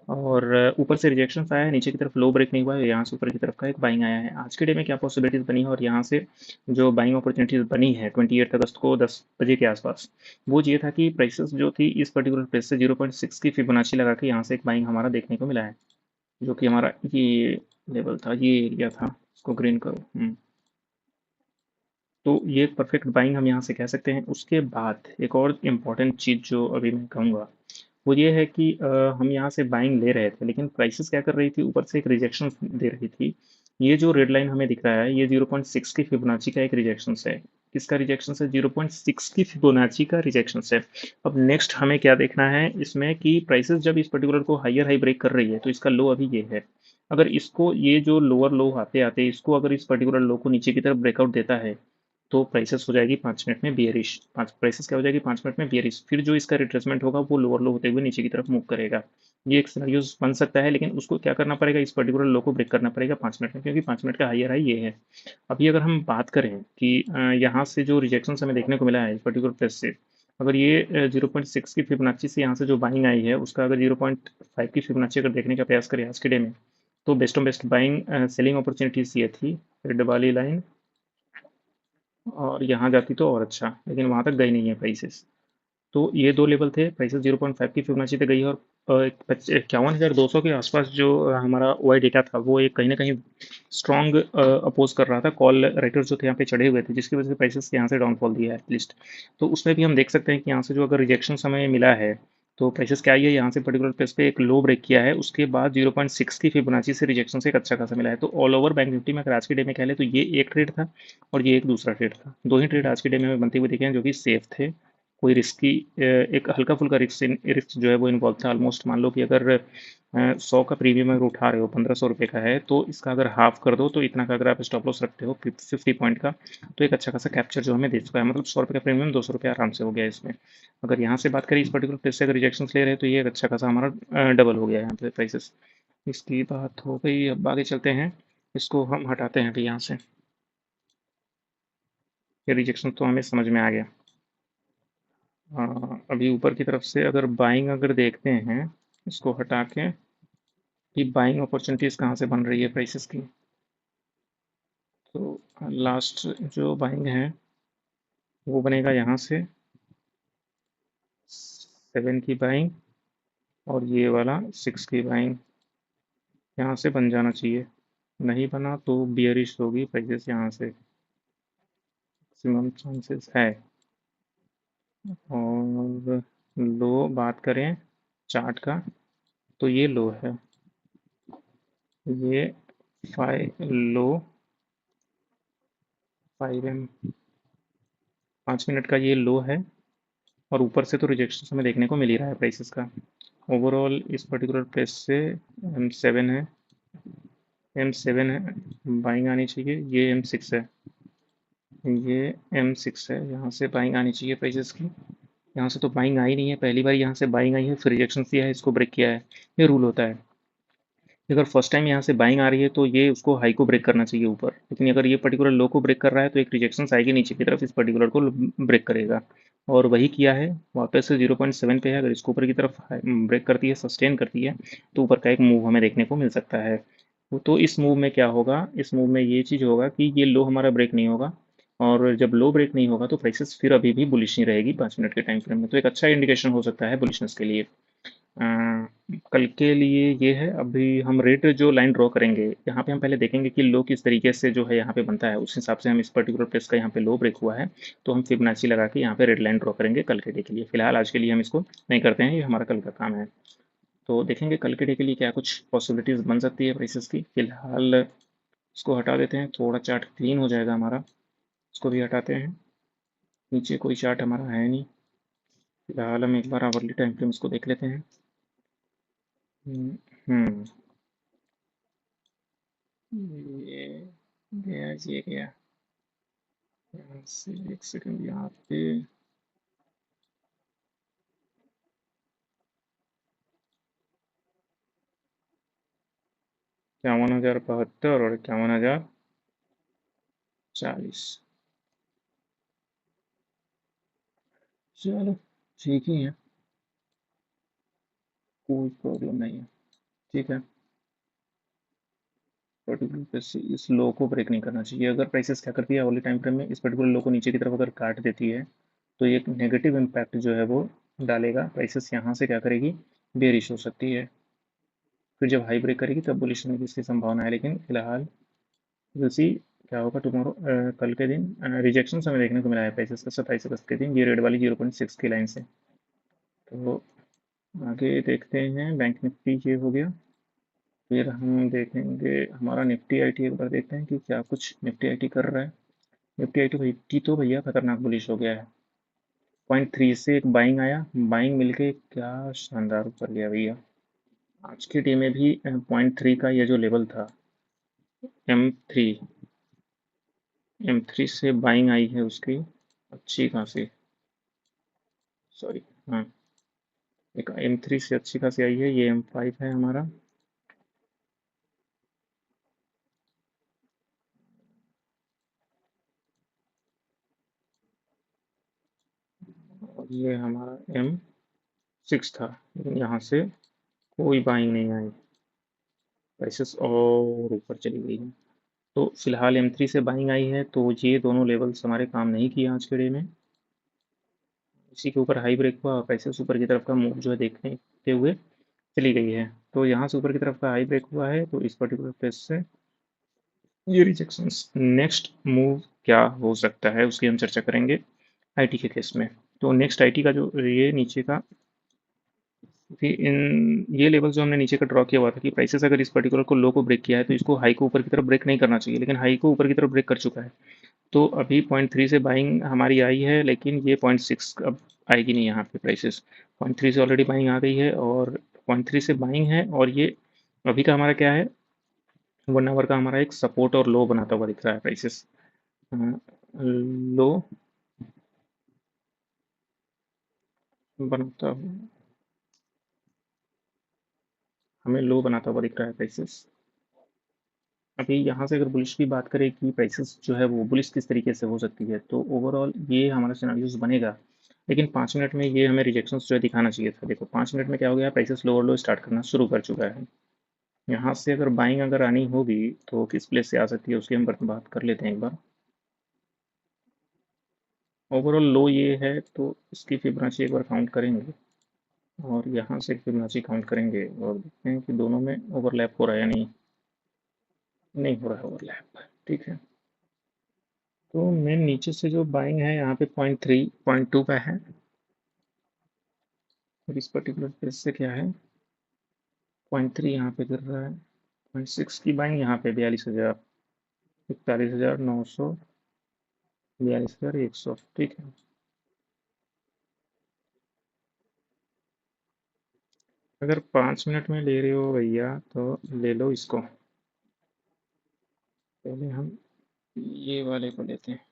और ऊपर से रिजेक्शन आया है, नीचे की तरफ लो ब्रेक नहीं हुआ है, यहाँ से ऊपर की तरफ का एक बाइंग आया है। आज के डे में क्या पॉसिबिलिटीज बनी है, और यहाँ से जो बाइंग अपॉर्चुनिटीज बनी है 28 अगस्त को 10 बजे के आसपास, वो ये था कि प्राइसेस जो थी इस पर्टिकुलर प्लेस से 0.6 की फिबोनाची लगा के यहाँ से एक बाइंग हमारा देखने को मिला है, जो कि हमारा ये लेवल था, ये एरिया था। इसको ग्रीन करो। तो ये एक परफेक्ट बाइंग हम यहाँ से कह सकते हैं। उसके बाद एक और इम्पॉर्टेंट चीज़ जो अभी मैं कहूँगा, वो ये है कि हम यहाँ से बाइंग ले रहे थे, लेकिन प्राइसेस क्या कर रही थी, ऊपर से एक रिजेक्शन दे रही थी। ये जो रेड लाइन हमें दिख रहा है, ये 0.6 की फिबोनाची का एक रिजेक्शन है। किसका रिजेक्शन है? 0.6 की फिबोनाची का रिजेक्शन है। अब नेक्स्ट हमें क्या देखना है इसमें, कि प्राइसेस जब इस पर्टिकुलर को हायर हाई ब्रेक कर रही है, तो इसका लो अभी ये है। अगर इसको, ये जो लोअर लो आते आते इसको अगर इस पर्टिकुलर लो को नीचे की तरफ ब्रेकआउट देता है, तो प्राइसेस हो जाएगी 5 मिनट में बियरिश। पाँच प्राइसेस क्या हो जाएगी 5 मिनट में बियरिश। फिर जो इसका रिट्रेसमेंट होगा वो लोअर लो होते हुए नीचे की तरफ मूव करेगा। ये एक सिनेरियोस बन सकता है, लेकिन उसको क्या करना पड़ेगा, इस पर्टिकुलर लो को ब्रेक करना पड़ेगा 5 मिनट में, क्योंकि 5 मिनट का हाइयर हाई ये है। अभी अगर हम बात करें कि यहाँ से जो रिजेक्शन हमें देखने को मिला है इस पर्टिकुलर प्लेस से, अगर ये 0.6 की फिबोनाची से यहाँ से जो बाइंग आई है उसका अगर 0.5 की फिबोनाची अगर देखने का प्रयास करें आज के डे में, तो best of best buying selling opportunities ये थी, रेड वाली लाइन, और यहाँ जाती तो और अच्छा, लेकिन वहाँ तक गई नहीं है प्राइसेस। तो ये दो लेवल थे, प्राइसेस 0.5 की फिबोनाची तक गई, और 51,200 के आसपास जो हमारा वाई डेटा था वो एक कहीं ना कहीं स्ट्रॉन्ग अपोज कर रहा था, कॉल राइटर्स जो थे यहाँ पे चढ़े हुए थे, जिसकी वजह से प्राइसेस यहाँ से डाउनफॉल दिया है एटलीस्ट। तो उसमें भी हम देख सकते हैं कि यहाँ से जो अगर रिजेक्शन हमें मिला है, तो प्राइसेस क्या आई है, यहाँ से पर्टिकुलर प्लेस पे एक लो ब्रेक किया है, उसके बाद 0.6 की फिबोनाची से रिजेक्शन से एक अच्छा खासा मिला है। तो ऑल ओवर बैंक निफ्टी में अगर आज के डे में कह ले तो ये एक ट्रेड था और ये एक दूसरा ट्रेड था। दो ही ट्रेड आज के डे में हमें बनते हुए दिखे हैं जो कि सेफ थे। कोई रिस्की एक हल्का फुल्का रिस्क जो है वो इन्वॉल्व था। ऑलमोस्ट मान लो कि अगर 100 का प्रीमियम अगर उठा रहे हो, 1500 रुपये का है, तो इसका अगर हाफ कर दो तो इतना का अगर आप स्टॉप लॉस रखते हो 50 पॉइंट का, तो एक अच्छा खासा कैप्चर जो हमें दे चुका है। मतलब 100 रुपये का प्रीमियम 200 रुपये आराम से हो गया इसमें। अगर यहाँ से बात करें इस पर्टिकुलर प्लेस से अगर रिजेक्शन ले रहे हैं तो ये एक अच्छा खासा हमारा डबल हो गया है यहाँ पे प्राइसेस। इसकी बात हो गई, अब आगे चलते हैं। इसको हम हटाते हैं अभी यहाँ से, ये रिजेक्शन तो हमें समझ में आ गया। अभी ऊपर की तरफ से अगर बाइंग अगर देखते हैं, इसको हटा के, कि बाइंग अपॉर्चुनिटीज़ कहाँ से बन रही है प्राइसेस की, तो लास्ट जो बाइंग है वो बनेगा यहाँ से 7 की बाइंग, और ये वाला 6 की बाइंग यहाँ से बन जाना चाहिए। नहीं बना तो बियरिश होगी प्राइसेस, यहाँ से मैक्सिमम चांसेस है। और लो बात करें चार्ट का, तो ये लो है, ये 5 लो 5 M 5 मिनट का ये लो है, और ऊपर से तो रिजेक्शन हमें देखने को मिल ही रहा है प्राइसेस का। ओवरऑल इस पर्टिकुलर प्लेस से M7 है, M7 है, बाइंग आनी चाहिए। ये M6 है, ये M6 है, यहाँ से बाइंग आनी चाहिए प्राइसेस की। यहाँ से तो बाइंग आई नहीं है, पहली बार यहाँ से बाइंग आई है, फिर रिजेक्शन दिया है, इसको ब्रेक किया है। ये रूल होता है, अगर फर्स्ट टाइम यहाँ से बाइंग आ रही है तो ये उसको हाई को ब्रेक करना चाहिए ऊपर, लेकिन अगर ये पर्टिकुलर लो को ब्रेक कर रहा है तो एक रिजेक्शन आएगी नीचे की तरफ, इस पर्टिकुलर को ब्रेक करेगा। और वही किया है, वापस से 0.7 पे है, अगर इसको ऊपर की तरफ ब्रेक करती है, सस्टेन करती है, तो ऊपर का एक मूव हमें देखने को मिल सकता है। तो इस मूव में क्या होगा, इस मूव में ये चीज़ होगा कि ये लो हमारा ब्रेक नहीं होगा, और जब लो ब्रेक नहीं होगा तो प्राइसेस फिर अभी भी बुलिश नहीं रहेगी 5 मिनट के टाइम फ्रेम में, तो एक अच्छा इंडिकेशन हो सकता है बुलिशनेस के लिए। अ, कल के लिए ये है। अभी हम रेट जो लाइन ड्रॉ करेंगे, यहाँ पे हम पहले देखेंगे कि लो किस तरीके से जो है यहाँ पे बनता है, उस हिसाब से हम इस पर्टिकुलर प्लेस का यहाँ पे लो ब्रेक हुआ है तो हम फिबोनाची लगा के यहाँ पे रेड लाइन ड्रॉ करेंगे कल के डे के लिए। फिलहाल आज के लिए हम इसको नहीं करते हैं, ये हमारा कल का काम है। तो देखेंगे कल के डे के लिए क्या कुछ पॉसिबिलिटीज़ बन सकती है प्राइसेस की। फिलहाल इसको हटा देते हैं, थोड़ा चार्ट क्लीन हो जाएगा हमारा, इसको भी हटाते हैं। नीचे कोई चार्ट हमारा है नहीं, फिलहाल हम एक बार आवरली टाइम फ्रेम इसको देख लेते हैं। हम्म हम्म, ये गया, ये गया। यहाँ से एक सेकंड, यहाँ पे 51,072 और 51,040। चलो ठीक ही है, कोई प्रॉब्लम नहीं है। ठीक है, पर्टिकुलर प्लेस से इस लो को ब्रेक नहीं करना चाहिए। अगर प्राइसेस क्या करती है अगले टाइम फ्रेम में, इस पर्टिकुलर लो को नीचे की तरफ अगर काट देती है तो ये एक नेगेटिव इम्पैक्ट जो है वो डालेगा। प्राइसेस यहाँ से क्या करेगी, बेरिश हो सकती है, फिर जब हाई ब्रेक करेगी तब बुलिश होने की इसकी संभावना है। लेकिन फिलहाल सी क्या होगा टुमारो, कल के दिन रिजेक्शन हमें देखने को मिला है प्राइसेस का 27 अगस्त के दिन, ये रेड वाली 0.6 की लाइन से। तो आगे देखते हैं, बैंक निफ्टी ये हो गया। फिर हम देखेंगे हमारा निफ्टी आईटी, एक बार देखते हैं कि क्या कुछ निफ्टी आईटी कर रहा है। निफ्टी आईटी भाई तो भैया खतरनाक बुलिश हो गया है। 0.3 से एक बाइंग आया, बाइंग मिलके क्या शानदार ऊपर गया भैया। आज के डे में भी 0.3 का ये जो लेवल था, M3, M3 से बाइंग आई है उसकी अच्छी खासी, सॉरी, हाँ, एक M3 से अच्छी खासी आई है, ये M5 है हमारा। और ये हमारा M6 था, लेकिन यहाँ से कोई बाइंग नहीं आई, प्राइसेस और ऊपर चली गई है। तो फिलहाल M3 से बाइंग आई है, तो ये दोनों लेवल्स हमारे काम नहीं किए आज के डे में। इसी के ऊपर हाई ब्रेक हुआ, प्राइसेस ऊपर की तरफ का मूव जो है देखते हुए चली गई है। तो यहाँ से ऊपर की तरफ का हाई ब्रेक हुआ है, तो इस पर्टिकुलर प्लेस से ये रिजेक्शंस, नेक्स्ट मूव क्या हो सकता है उसकी हम चर्चा करेंगे आईटी के केस में। तो नेक्स्ट आईटी का जो ये नीचे का, फिर इन ये लेवल जो हमने नीचे का ड्रॉ किया हुआ था कि प्राइसेस अगर इस पर्टिकुलर को लो को ब्रेक किया है तो इसको हाई को ऊपर की तरफ ब्रेक नहीं करना चाहिए, लेकिन हाई को ऊपर की तरफ ब्रेक कर चुका है। तो अभी 0.3 से बाइंग हमारी आई है, लेकिन ये 0.6 अब आएगी नहीं यहाँ पे प्राइसेस। 0.3 से ऑलरेडी बाइंग आ गई है, और 0.3 से बाइंग है, और ये अभी का हमारा क्या है, 1 आवर का हमारा एक सपोर्ट और लो बनाता हुआ दिख रहा है प्राइसेस। लो बनाता हुआ, हमें लो बनाता हुआ दिख रहा है प्राइसेस। अभी यहाँ से अगर बुलिश की बात करें कि प्राइसेस जो है वो बुलिश किस तरीके से हो सकती है, तो ओवरऑल ये हमारा सिनेरियोज बनेगा, लेकिन 5 मिनट में ये हमें रिजेक्शंस जो है दिखाना चाहिए था। देखो 5 मिनट में क्या हो गया, प्राइसेस लोअर लो स्टार्ट करना शुरू कर चुका है। यहाँ से अगर बाइंग अगर आनी होगी तो किस प्लेस से आ सकती है उसकी हम बात कर लेते हैं एक बार। ओवरऑल लो ये है, तो इसकी फिबोनाची एक बार काउंट करेंगे, और यहाँ से फिबोनाची काउंट करेंगे और देखते हैं कि दोनों में ओवरलैप हो रहा है या नहीं। नहीं हो रहा है ओवरलैप, ठीक है। तो मेन नीचे से जो बाइंग है यहाँ पे 0.3 0.2 का है, और इस पर्टिकुलर प्लेस से क्या है, 0.3 यहाँ पे गिर रहा है। 0.6 की बाइंग यहाँ पे 42,000, 41,900, 42,100, ठीक है। अगर 5 मिनट में ले रहे हो भैया तो ले लो इसको, पहले हम ये वाले को लेते हैं।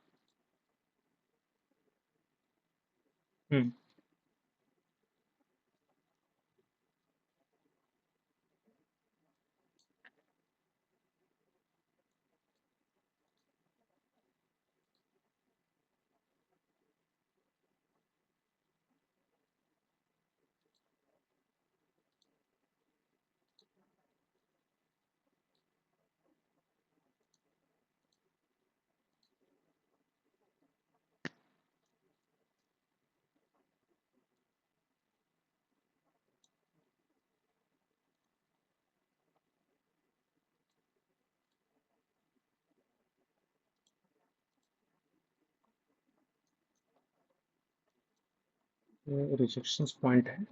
हम्म। रिजेक्शन पॉइंट है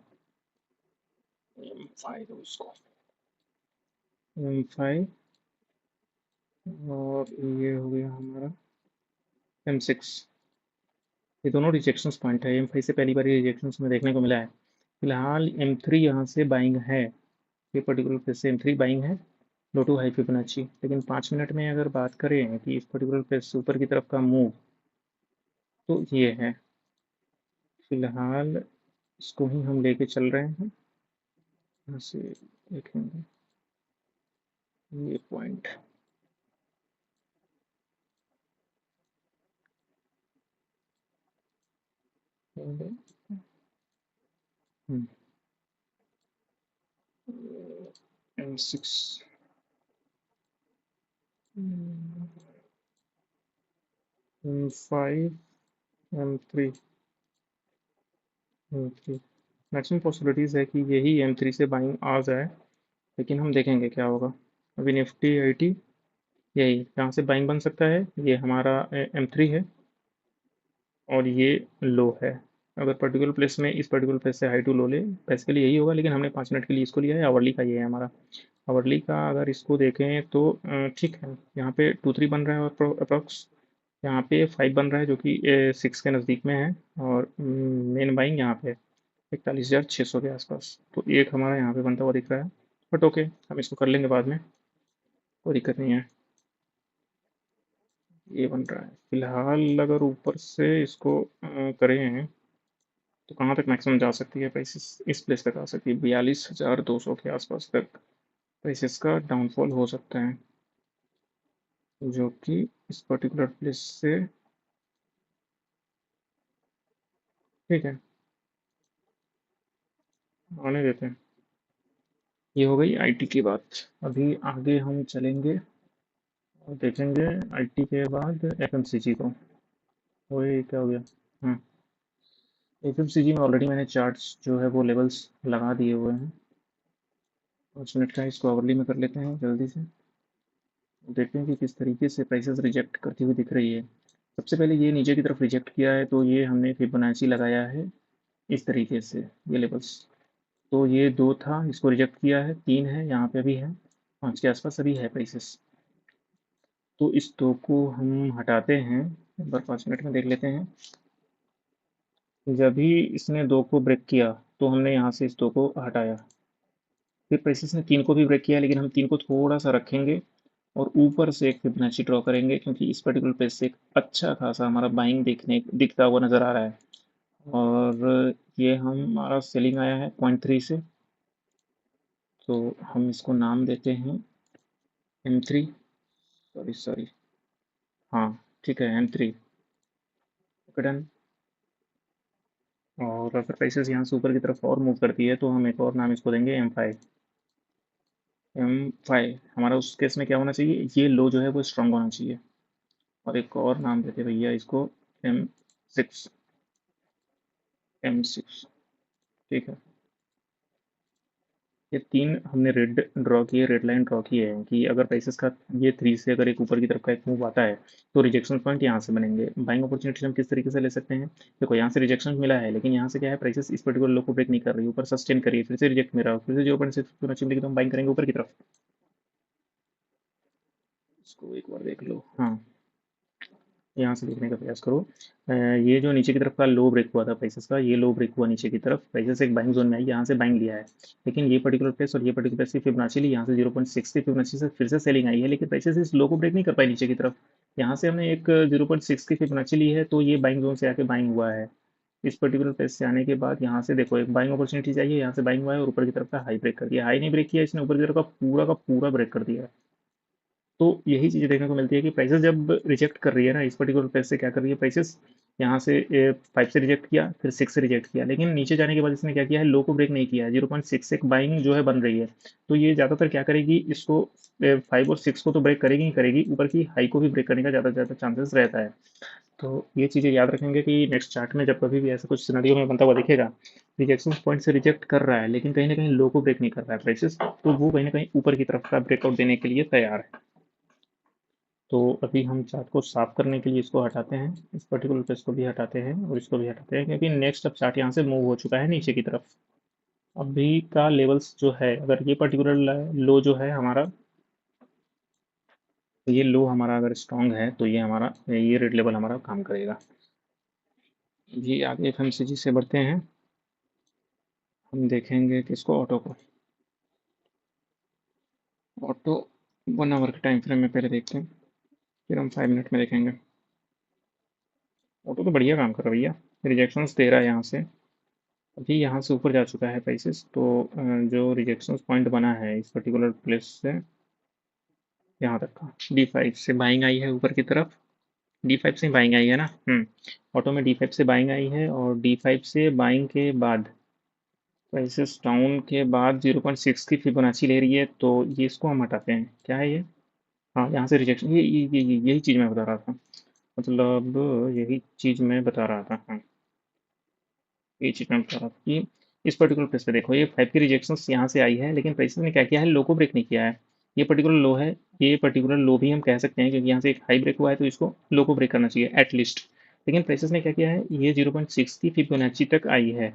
M5, उसको M5, और ये हो गया हमारा M6। ये दोनों रिजेक्शन पॉइंट है, M5 से पहली बार रिजेक्शन में देखने को मिला है। फिलहाल M3 यहाँ से बाइंग है, ये पर्टिकुलर प्लेस से M3 बाइंग है, लो टू हाई फिबोनाची। लेकिन 5 मिनट में अगर बात करें कि इस पर्टिकुलर प्लेस से ऊपर की तरफ का मूव, तो ये है। फिलहाल इसको ही हम लेके चल रहे हैं, यहाँ से देखेंगे ये point. M6, M5, M3, M3, maximum possibilities है कि यही M3 से बाइंग आ जाए, लेकिन हम देखेंगे क्या होगा। अभी निफ्टी 80 यही यहाँ से बाइंग बन सकता है, ये हमारा M3 है, और ये लो है। अगर पर्टिकुलर प्लेस में इस पर्टिकुलर प्लेस से हाई टू लो ले, बेसिकली यही होगा, लेकिन हमने 5 मिनट के लिए इसको लिया है। आवरली का ये है हमारा, आवरली का अगर इसको देखें तो ठीक है, यहाँ पे 2-3 बन रहा है और अप्रॉक्स यहाँ पे 5 बन रहा है, जो कि 6 के नज़दीक में है, और मेन बाइंग यहाँ पे 41,600 के आसपास। तो एक हमारा यहाँ पे बनता हुआ दिख रहा है, बट ओके, हम इसको कर लेंगे बाद में, कोई दिक्कत नहीं है। ये बन रहा है फिलहाल। अगर ऊपर से इसको करें तो कहाँ तक मैक्सिमम जा सकती है प्राइसेस? इस प्लेस तक आ सकती है 42,200 के आसपास तक प्राइसेस का डाउनफॉल हो सकता है, जो कि इस पर्टिकुलर प्लेस से ठीक है, आने देते हैं। ये हो गई आईटी की बात। अभी आगे हम चलेंगे और देखेंगे आईटी के बाद एफएमसीजी को। वही क्या हो गया? हम्म। एफएमसीजी में ऑलरेडी मैंने चार्ट्स जो है वो लेवल्स लगा दिए हुए हैं। 5 मिनट का इसको आवरली में कर लेते हैं जल्दी से। देखते हैं कि किस तरीके से प्राइसेस रिजेक्ट करती हुई दिख रही है। सबसे पहले ये नीचे की तरफ रिजेक्ट किया है, तो ये हमने फिबोनाची लगाया है इस तरीके से, ये लेवल्स। तो ये 2 था, इसको रिजेक्ट किया है, 3 है, यहाँ पे भी है, 5 के आसपास अभी है प्राइसेस। तो इस 2 को हम हटाते हैं, एक बार 5 मिनट में देख लेते हैं। जब भी इसने 2 को ब्रेक किया तो हमने यहाँ से इस 2 को हटाया। फिर प्राइसेस ने 3 को भी ब्रेक किया, लेकिन हम 3 को थोड़ा सा रखेंगे और ऊपर से एक फिबोनाची ड्रॉ करेंगे, क्योंकि इस पर्टिकुलर पेज से एक अच्छा खासा हमारा बाइंग दिखता हुआ नज़र आ रहा है। और ये हमारा सेलिंग आया है 0.3 से, तो हम इसको नाम देते हैं M3। सॉरी सॉरी, हाँ ठीक है, M3 डन। और अगर प्राइसेस यहाँ से ऊपर की तरफ और मूव करती है तो हम एक और नाम इसको देंगे M5। M5 हमारा उस केस में क्या होना चाहिए, ये लो जो है वो स्ट्रांग होना चाहिए। और एक और नाम देते भैया इसको M6। M6 ठीक है। ये 3 हमने रेड ड्रॉ किए, रेड लाइन ड्रॉ की है कि अगर प्राइसेस का ये 3 से अगर एक ऊपर की तरफ का एक मूव आता है तो रिजेक्शन पॉइंट यहाँ से बनेंगे। बाइंग अपॉर्चुनिटी हम किस तरीके से ले सकते हैं? देखो यहाँ से रिजेक्शन मिला है, लेकिन यहाँ से क्या है, प्राइसेस इस पर्टिकुलर लो को ब्रेक नहीं कर रही, ऊपर सस्टेन करिए, फिर से रिजेक्ट मेरा, फिर से 0.6 मिलेगी तो हम बाइंग करेंगे ऊपर की तरफ। इसको एक बार देख लो, हाँ यहाँ से देखने का प्रयास करो। ये जो नीचे की तरफ का लो ब्रेक हुआ था प्राइसेस का, ये लो ब्रेक हुआ नीचे की तरफ, प्राइसेस एक बाइंग जोन में आई, यहाँ से बाइंग लिया है। लेकिन ये पर्टिकुलर प्लेस और ये पर्टिकुलर प्लेस की फिबोनाची ली, यहाँ से 0.6 की फिबोनाची से फिर से सेलिंग आई है, लेकिन प्राइसेस इस लो को ब्रेक नहीं कर पाई नीचे की तरफ। यहाँ से हमने एक 0.6 की फिबोनाची ली है, तो ये बाइंग जोन से आके बाइंग हुआ है। इस पर्टिकुलर प्लेस से आने के बाद यहाँ से देखो एक बाइंग अपॉर्चुनिटी चाहिए, यहाँ से बाइंग हुआ है और ऊपर की तरफ का हाई ब्रेक कर दिया। हाई नहीं ब्रेक किया इसने, ऊपर की तरफ का पूरा ब्रेक कर दिया है। तो यही चीज़ें देखने को मिलती है कि प्राइसेस जब रिजेक्ट कर रही है ना, इस पर्टिकुलर प्राइस से क्या कर रही है प्राइसेस, यहाँ से 5 से रिजेक्ट किया, फिर 6 से रिजेक्ट किया, लेकिन नीचे जाने के बाद इसने क्या किया है, लो को ब्रेक नहीं किया है, 0.6 एक बाइंग जो है बन रही है। तो ये ज़्यादातर क्या करेगी, इसको 5 और 6 को तो ब्रेक करेगी ही करेगी, ऊपर की हाई को भी ब्रेक करने का ज़्यादा से ज़्यादा चांसेस रहता है। तो ये चीज़ें याद रखेंगे कि नेक्स्ट चार्ट में जब कभी भी ऐसा कुछ सिनेरियो में बनता हुआ दिखेगा, रिजेक्शन पॉइंट से रिजेक्ट कर रहा है लेकिन कहीं ना कहीं लो को ब्रेक नहीं कर रहा है प्राइसेस, तो वो कहीं ना कहीं ऊपर की तरफ का ब्रेकआउट देने के लिए तैयार है। तो अभी हम चार्ट को साफ करने के लिए इसको हटाते हैं, इस पर्टिकुलर पेज को भी हटाते हैं और इसको भी हटाते हैं, क्योंकि नेक्स्ट अब चार्ट यहाँ से मूव हो चुका है नीचे की तरफ। अभी का लेवल्स जो है, अगर ये पर्टिकुलर लो जो है हमारा, ये लो हमारा अगर स्ट्रांग है तो ये हमारा ये रेड लेवल हमारा काम करेगा। ये आगे एफएमसीजी से बढ़ते हैं, हम देखेंगे किसको, ऑटो को। ऑटो 1 आवर के टाइम फ्रेम में पहले देखते हैं, फिर हम 5 मिनट में देखेंगे। ऑटो तो बढ़िया काम कर रहा है भैया, रिजेक्शंस दे रहा है यहाँ से। अभी यहाँ से ऊपर जा चुका है प्राइसेस, तो जो रिजेक्शन पॉइंट बना है इस पर्टिकुलर प्लेस से यहाँ तक का, D5 से बाइंग आई है ऊपर की तरफ। D5 से बाइंग आई है ना, ऑटो में D5 से बाइंग आई है, और D5 से बाइंग के बाद प्राइसेस डाउन के बाद 0.6 की फिबोनाची ले रही है, तो ये इसको हम हटाते हैं। क्या है ये? हाँ, यहाँ से रिजेक्शन, यही चीज़ मैं बता रहा था, मतलब यही चीज़ मैं बता रहा था, हाँ ये चीज़ मैं बता रहा था कि इस पर्टिकुलर प्लेस पे देखो, ये 5 की रिजेक्शन यहाँ से आई है, लेकिन प्राइसेस ने क्या किया है, लो को ब्रेक नहीं किया है। ये पर्टिकुलर लो है, ये पर्टिकुलर लो भी हम कह सकते हैं, क्योंकि यहाँ से एक हाई ब्रेक हुआ है, तो इसको लो को ब्रेक करना चाहिए एटलीस्ट। लेकिन प्राइसेस ने क्या किया है, ये 0.6 की फिबोनाची तक आई है।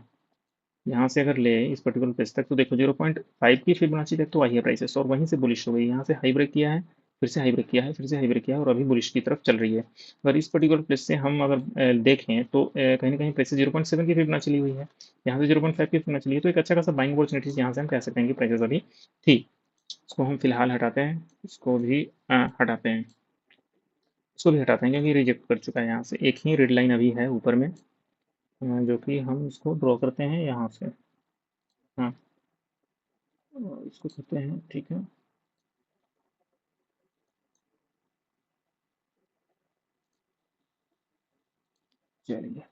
यहाँ से अगर ले इस पर्टिकुलर प्लेस तक, तो देखो 0.5 की फिबोनाची तक तो आई है प्राइसेस, और वहीं से बुलिश हो गई। यहाँ से हाई ब्रेक किया है, फिर से हाई ब्रेक किया है, फिर से हाई ब्रेक किया है, और अभी बुलिश की तरफ चल रही है। अगर इस पर्टिकुलर प्लेस से हम अगर देखें तो कहीं ना कहीं प्राइसेस 0.7 की फिबोनाची ली हुई है, यहाँ से 0.5 की फिबोनाची ली है, तो एक अच्छा खासा बाइंग अपॉर्चुनिटीज यहाँ से हम कह सकते हैं कि प्राइसेस अभी थी। इसको हम फिलहाल हटाते हैं, इसको भी हटाते हैं, इसको भी हटाते हैं क्योंकि रिजेक्ट कर चुका है। यहाँ से एक ही रेड लाइन अभी है ऊपर में, जो कि हम इसको ड्रॉ करते हैं यहाँ से। हाँ, और इसको करते हैं, ठीक है। चलिए,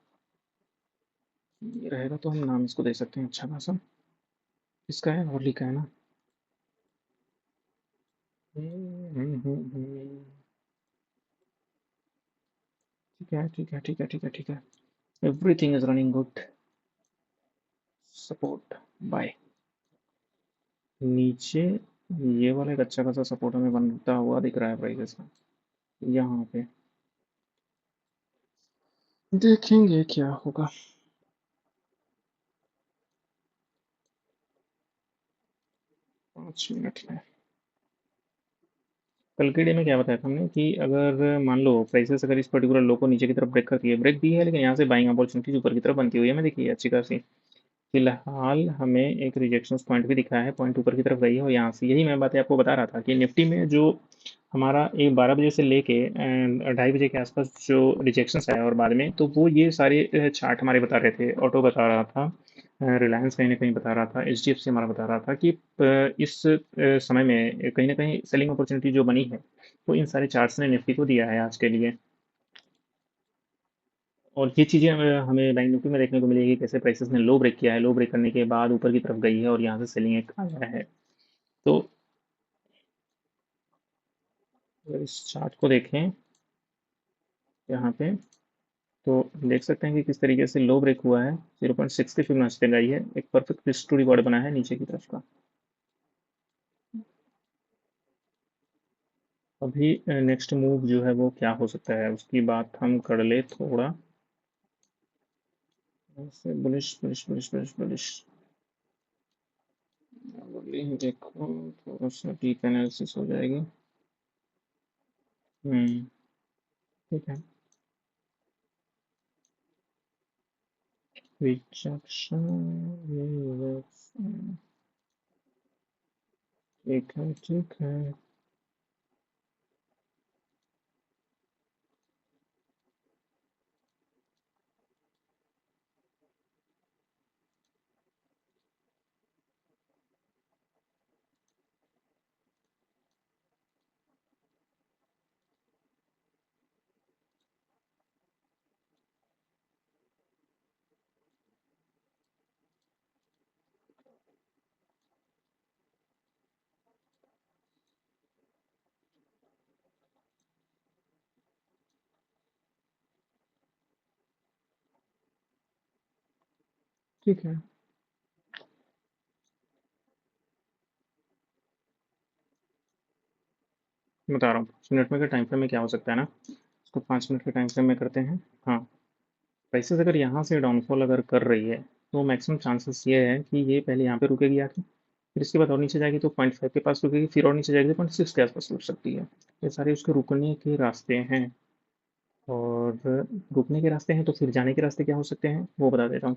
ये रहेगा तो हम नाम इसको दे सकते हैं अच्छा खासा। इसका है और लिखा है ना। ठीक है, ठीक है, ठीक है, ठीक है, ठीक है। Everything is running good. Support bye. नीचे ये वाला एक अच्छा खासा सपोर्ट हमें बनता हुआ दिख रहा है प्राइसेस का। यहाँ पे देखेंगे क्या होगा। 5 मिनट में। कल के डे में क्या बताया था हमने कि अगर मान लो प्राइसेस अगर इस पर्टिकुलर लो को नीचे की तरफ ब्रेक करती है, ब्रेक दी है लेकिन यहाँ से बाइंग अपॉर्चुनिटीज ऊपर की तरफ बनती हुई है, मैं देखिए अच्छी खासी। फिलहाल हमें एक रिजेक्शन पॉइंट भी दिखा है, पॉइंट ऊपर की तरफ गई है और यहाँ से यही मैं बातें आपको बता रहा था कि निफ्टी में जो हमारा एक 12 बजे से लेके 2:30 बजे के आसपास जो रिजेक्शंस आया और बाद में, तो वो ये सारे चार्ट हमारे बता रहे थे। ऑटो बता रहा था, रिलायंस कहीं ना कहीं बता रहा था, एच डी एफ सी हमारा बता रहा था कि इस समय में कहीं ना कहीं सेलिंग अपॉर्चुनिटी जो बनी है वो इन सारे चार्ट्स ने निफ्टी को दिया है आज के लिए। और ये चीज़ें हमें बैंक निफ्टी में देखने को मिलेगी, कैसे प्राइसेस ने लो ब्रेक किया है, लो ब्रेक करने के बाद ऊपर की तरफ गई है और यहाँ से सेलिंग एक आया है। तो अगर इस चार्ट को देखें यहाँ पे, तो देख सकते हैं कि किस तरीके से लो ब्रेक हुआ है। 0.6 की फिबोनाची लगाई है, एक परफेक्ट रिस्ट टू रिवॉर्ड बना है नीचे की तरफ का। अभी नेक्स्ट मूव जो है वो क्या हो सकता है उसकी बात हम कर ले थोड़ा। ऐसे bullish bullish bullish bullish bullish. देखो, थोड़ा सा डीप एनालिसिस हो जाएगी। ठीक है। रिजेक्शन, ठीक है, ठीक है। ठीक है, बता रहा हूँ 5 मिनट में का टाइम फ्रेम में क्या हो सकता है ना। इसको 5 मिनट के टाइम फ्रेम में करते हैं। हाँ, प्राइसेस अगर यहाँ से डाउनफॉल अगर कर रही है तो मैक्सिमम चांसेस ये है कि ये पहले यहाँ पे रुकेगी आके, फिर इसके बाद और नीचे जाएगी तो 0.5 के पास रुकेगी, फिर और नीचे जाएगी तो 0.6 के आसपास रुक सकती है। ये सारे उसके रुकने के रास्ते हैं। और रुकने के रास्ते हैं तो फिर जाने के रास्ते क्या हो सकते हैं वो बता देता हूँ।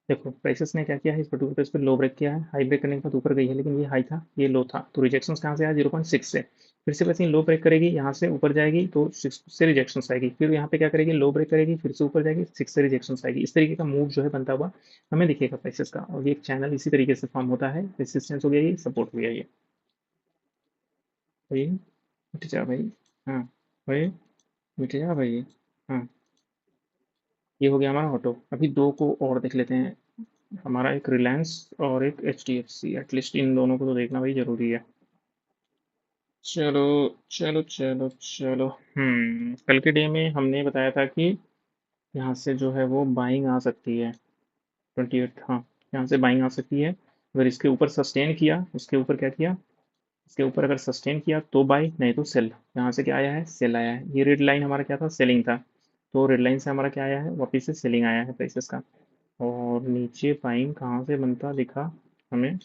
देखो, प्राइसेस ने क्या किया है, इस पर्टिकुलर प्लेस पे लो ब्रेक किया है, हाई ब्रेक करने के बाद ऊपर गई है, लेकिन ये हाई था ये लो था, तो रिजेक्शन कहाँ से आया, 0.6 से। फिर से वैसे ही लो ब्रेक करेगी, यहाँ से ऊपर जाएगी तो 6 से रिजेक्शन आएगी, फिर यहाँ पे क्या करेगी, लो ब्रेक करेगी, फिर से ऊपर जाएगी, 6 से रिजेक्शन आएगी। इस तरीके का मूव जो है बनता हुआ हमें दिखेगा प्राइसेस का, और ये एक चैनल इसी तरीके से फॉर्म होता है। रेसिस्टेंस हो गया, ये सपोर्ट हो गया, ये भाई मिट जा भाई। हाँ भाई, मिट जा भाई। हाँ, ये हो गया हमारा ऑटो। अभी दो को और देख लेते हैं, हमारा एक रिलायंस और एक H D F C. At least इन दोनों को तो देखना भाई जरूरी है। चलो चलो चलो चलो। कल के डे में हमने बताया था कि यहाँ से जो है वो बाइंग आ सकती है। 28, हाँ, यहाँ से बाइंग आ सकती है। अगर इसके ऊपर सस्टेन किया, इसके ऊपर क्या किया, इसके ऊपर अगर सस्टेन किया तो बाई, नहीं तो सेल। यहाँ से क्या आया है, सेल आया है। ये रेड लाइन हमारा क्या था, सेलिंग था। तो रेड लाइन से हमारा क्या आया है, वापिस से सेलिंग आया है प्राइसेस का। और नीचे बाइंग कहाँ से बनता दिखा हमें,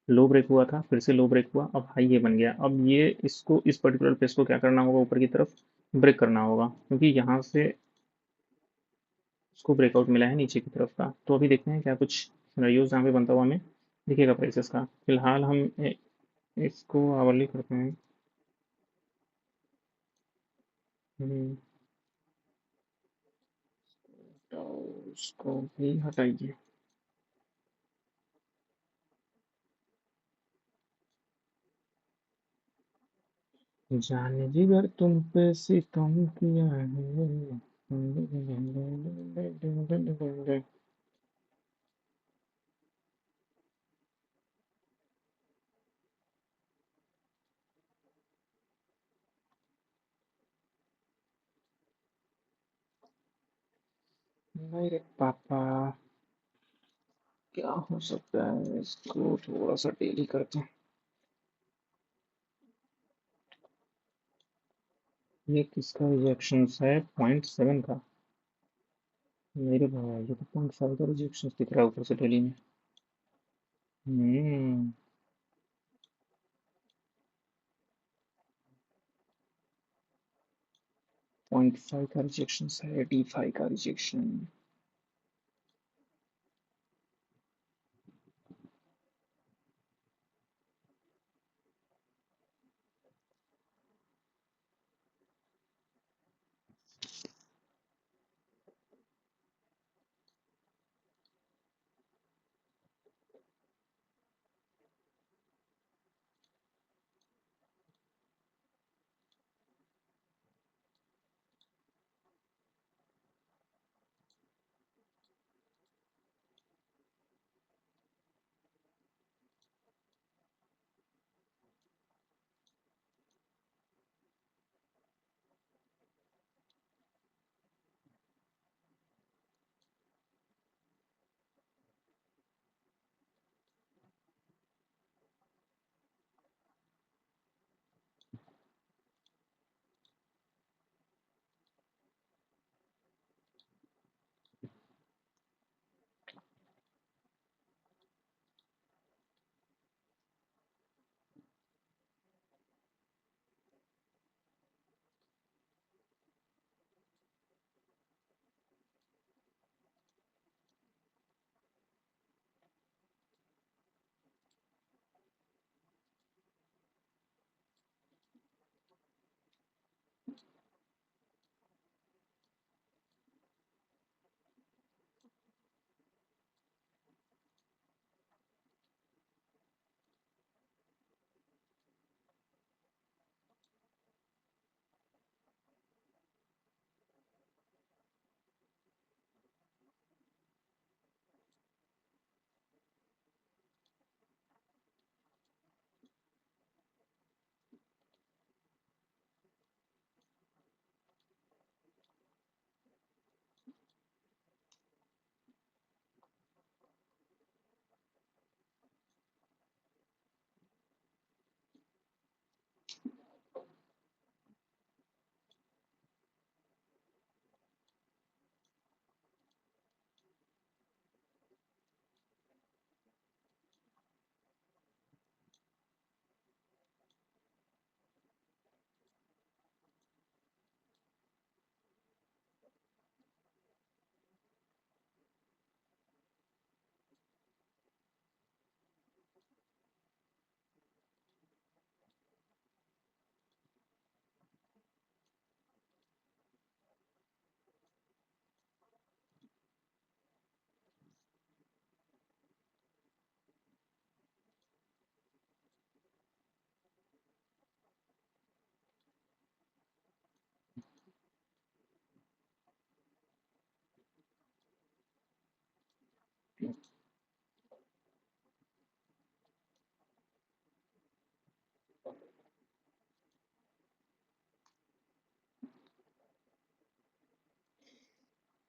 लो ब्रेक हुआ था, फिर से लो ब्रेक हुआ, अब हाई ये बन गया। अब ये इसको इस पर्टिकुलर प्लेस को क्या करना होगा, ऊपर की तरफ ब्रेक करना होगा, क्योंकि यहाँ से इसको ब्रेकआउट मिला है नीचे की तरफ का। तो अभी देखते हैं क्या कुछ सिनेरियोज यहाँ पे बनता हुआ हमें दिखेगा प्राइसेस का। फिलहाल हम इसको आवरली करते हैं। हम्म, तो उसको भी हटाइए। जाने जिगर तुम पे सितम किया है। मेरे पापा, क्या हो सकता है, इसको थोड़ा सा डेली करते हैं। ये किसका रिजेक्शन है? 0.7 का। मेरे भाई, ये तो 0.5 का रिजेक्शन दिख रहा है ऊपर से डेली में। हम्म। 0.5 का रिजेक्शन है, D5 का रिजेक्शन।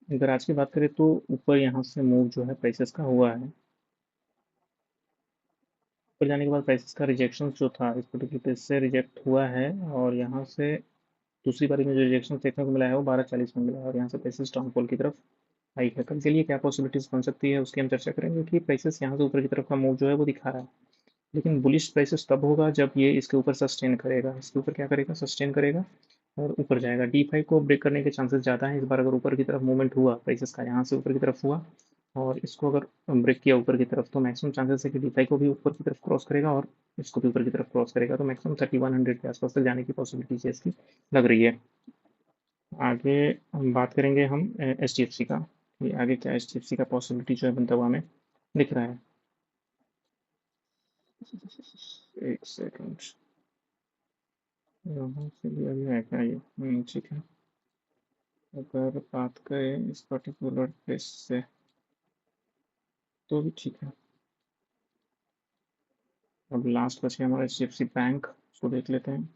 अगर आज की बात करें तो ऊपर यहाँ से मूव जो है प्राइसेस का हुआ है। ऊपर जाने के बाद प्राइसेस का रिजेक्शन जो था इस पर्टिकुलर प्लेस से रिजेक्ट हुआ है, और यहाँ से दूसरी बारी में जो रिजेक्शन देखने को मिला है वो 12:40 में मिला है, और यहाँ से प्राइसेस डाउनफॉल की तरफ हाइक है। कल के लिए क्या पॉसिबिलिटीज बन सकती है उसकी हम चर्चा करेंगे कि प्राइसेस यहाँ से ऊपर की तरफ का मूव जो है वो दिखा रहा है। लेकिन बुलिश प्राइसेस तब होगा जब ये इसके ऊपर सस्टेन करेगा। इसके ऊपर क्या करेगा? सस्टेन करेगा और ऊपर जाएगा। D5 को ब्रेक करने के चांसेस ज़्यादा हैं इस बार। अगर ऊपर की तरफ मूवमेंट हुआ प्राइसेस का, यहाँ से ऊपर की तरफ हुआ और इसको अगर ब्रेक किया ऊपर की तरफ, तो मैक्सिमम चांसेस है कि D5 को भी ऊपर की तरफ क्रॉस करेगा और इसको भी ऊपर की तरफ क्रॉस करेगा। तो मैक्सिमम 3100 के आसपास तक जाने की पॉसिबिलिटी है इसकी, लग रही है। आगे हम बात करेंगे हम एच डी एफ सी का, कि आगे क्या एच डी एफ सी का पॉसिबिलिटी जो है बनता हुआ हमें दिख रहा है। एक सेकंड, यहाँ से लिया गया है क्या ये? ठीक है। अगर बात करें इस पर्टिकुलर प्लेस से तो भी ठीक है। अब लास्ट बचे हमारा H D F C bank, उसको देख लेते हैं।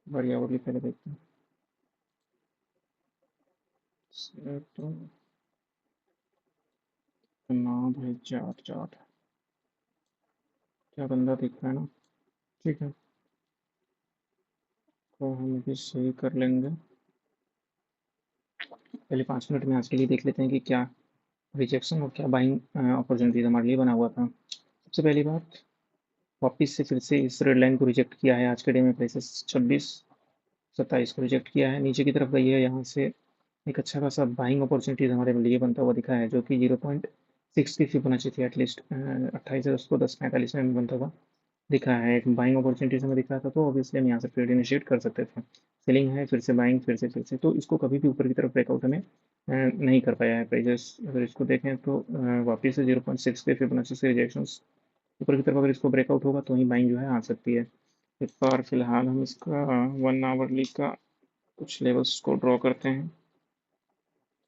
बढ़िया, वो भी पहले देखते हैं तो। ना भाई, चार चार क्या बंदा दिख रहा है ना। ठीक है, तो हम भी सही कर लेंगे। पहले 5 मिनट में आज के लिए देख लेते हैं कि क्या रिजेक्शन और क्या बाइंग अपॉर्चुनिटीज हमारे लिए बना हुआ था। सबसे पहली बात, वापिस से फिर से इस रेड लाइन को रिजेक्ट किया है आज के डे में, प्राइसेस 26-27 को रिजेक्ट किया है, नीचे की तरफ गई है। यहाँ से एक अच्छा खासा बाइंग अपॉर्चुनिटीज हमारे लिए बनता हुआ दिखा है, जो कि 0.6 की फिबोनाची थी एटलीस्ट। 28 अगस्त को 10:45 में बनता हुआ दिखा है। एक बाइंग अपॉर्चुनिटीज हमें दिख रहा था, तो ऑब्वियसली हम यहाँ से ट्रेड इनिशिएट कर सकते थे। सेलिंग है, फिर से बाइंग, फिर से तो इसको कभी भी ऊपर की तरफ ब्रेकआउट हमें नहीं कर पाया है प्राइजेस। अगर इसको देखें तो वापिस से 0.6 के फिबोनाची से रिजेक्शन ऊपर की तरफ अगर इसको ब्रेकआउट होगा तो ही बाइंग जो है आ सकती है। एक बार फिलहाल हम इसका 1 आवर्ली का कुछ लेवल्स को ड्रॉ करते हैं,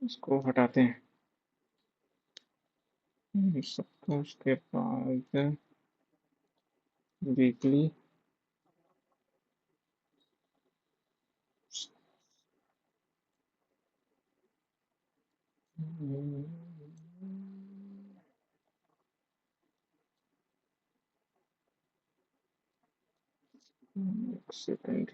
इसको हटाते हैं सबको। उसके बाद वीकली एक सेकेंड।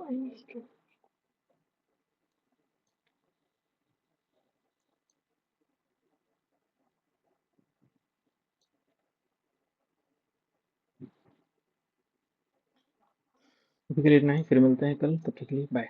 अभी के लिए इतना ही, फिर मिलते हैं कल, तब तक के लिए बाय।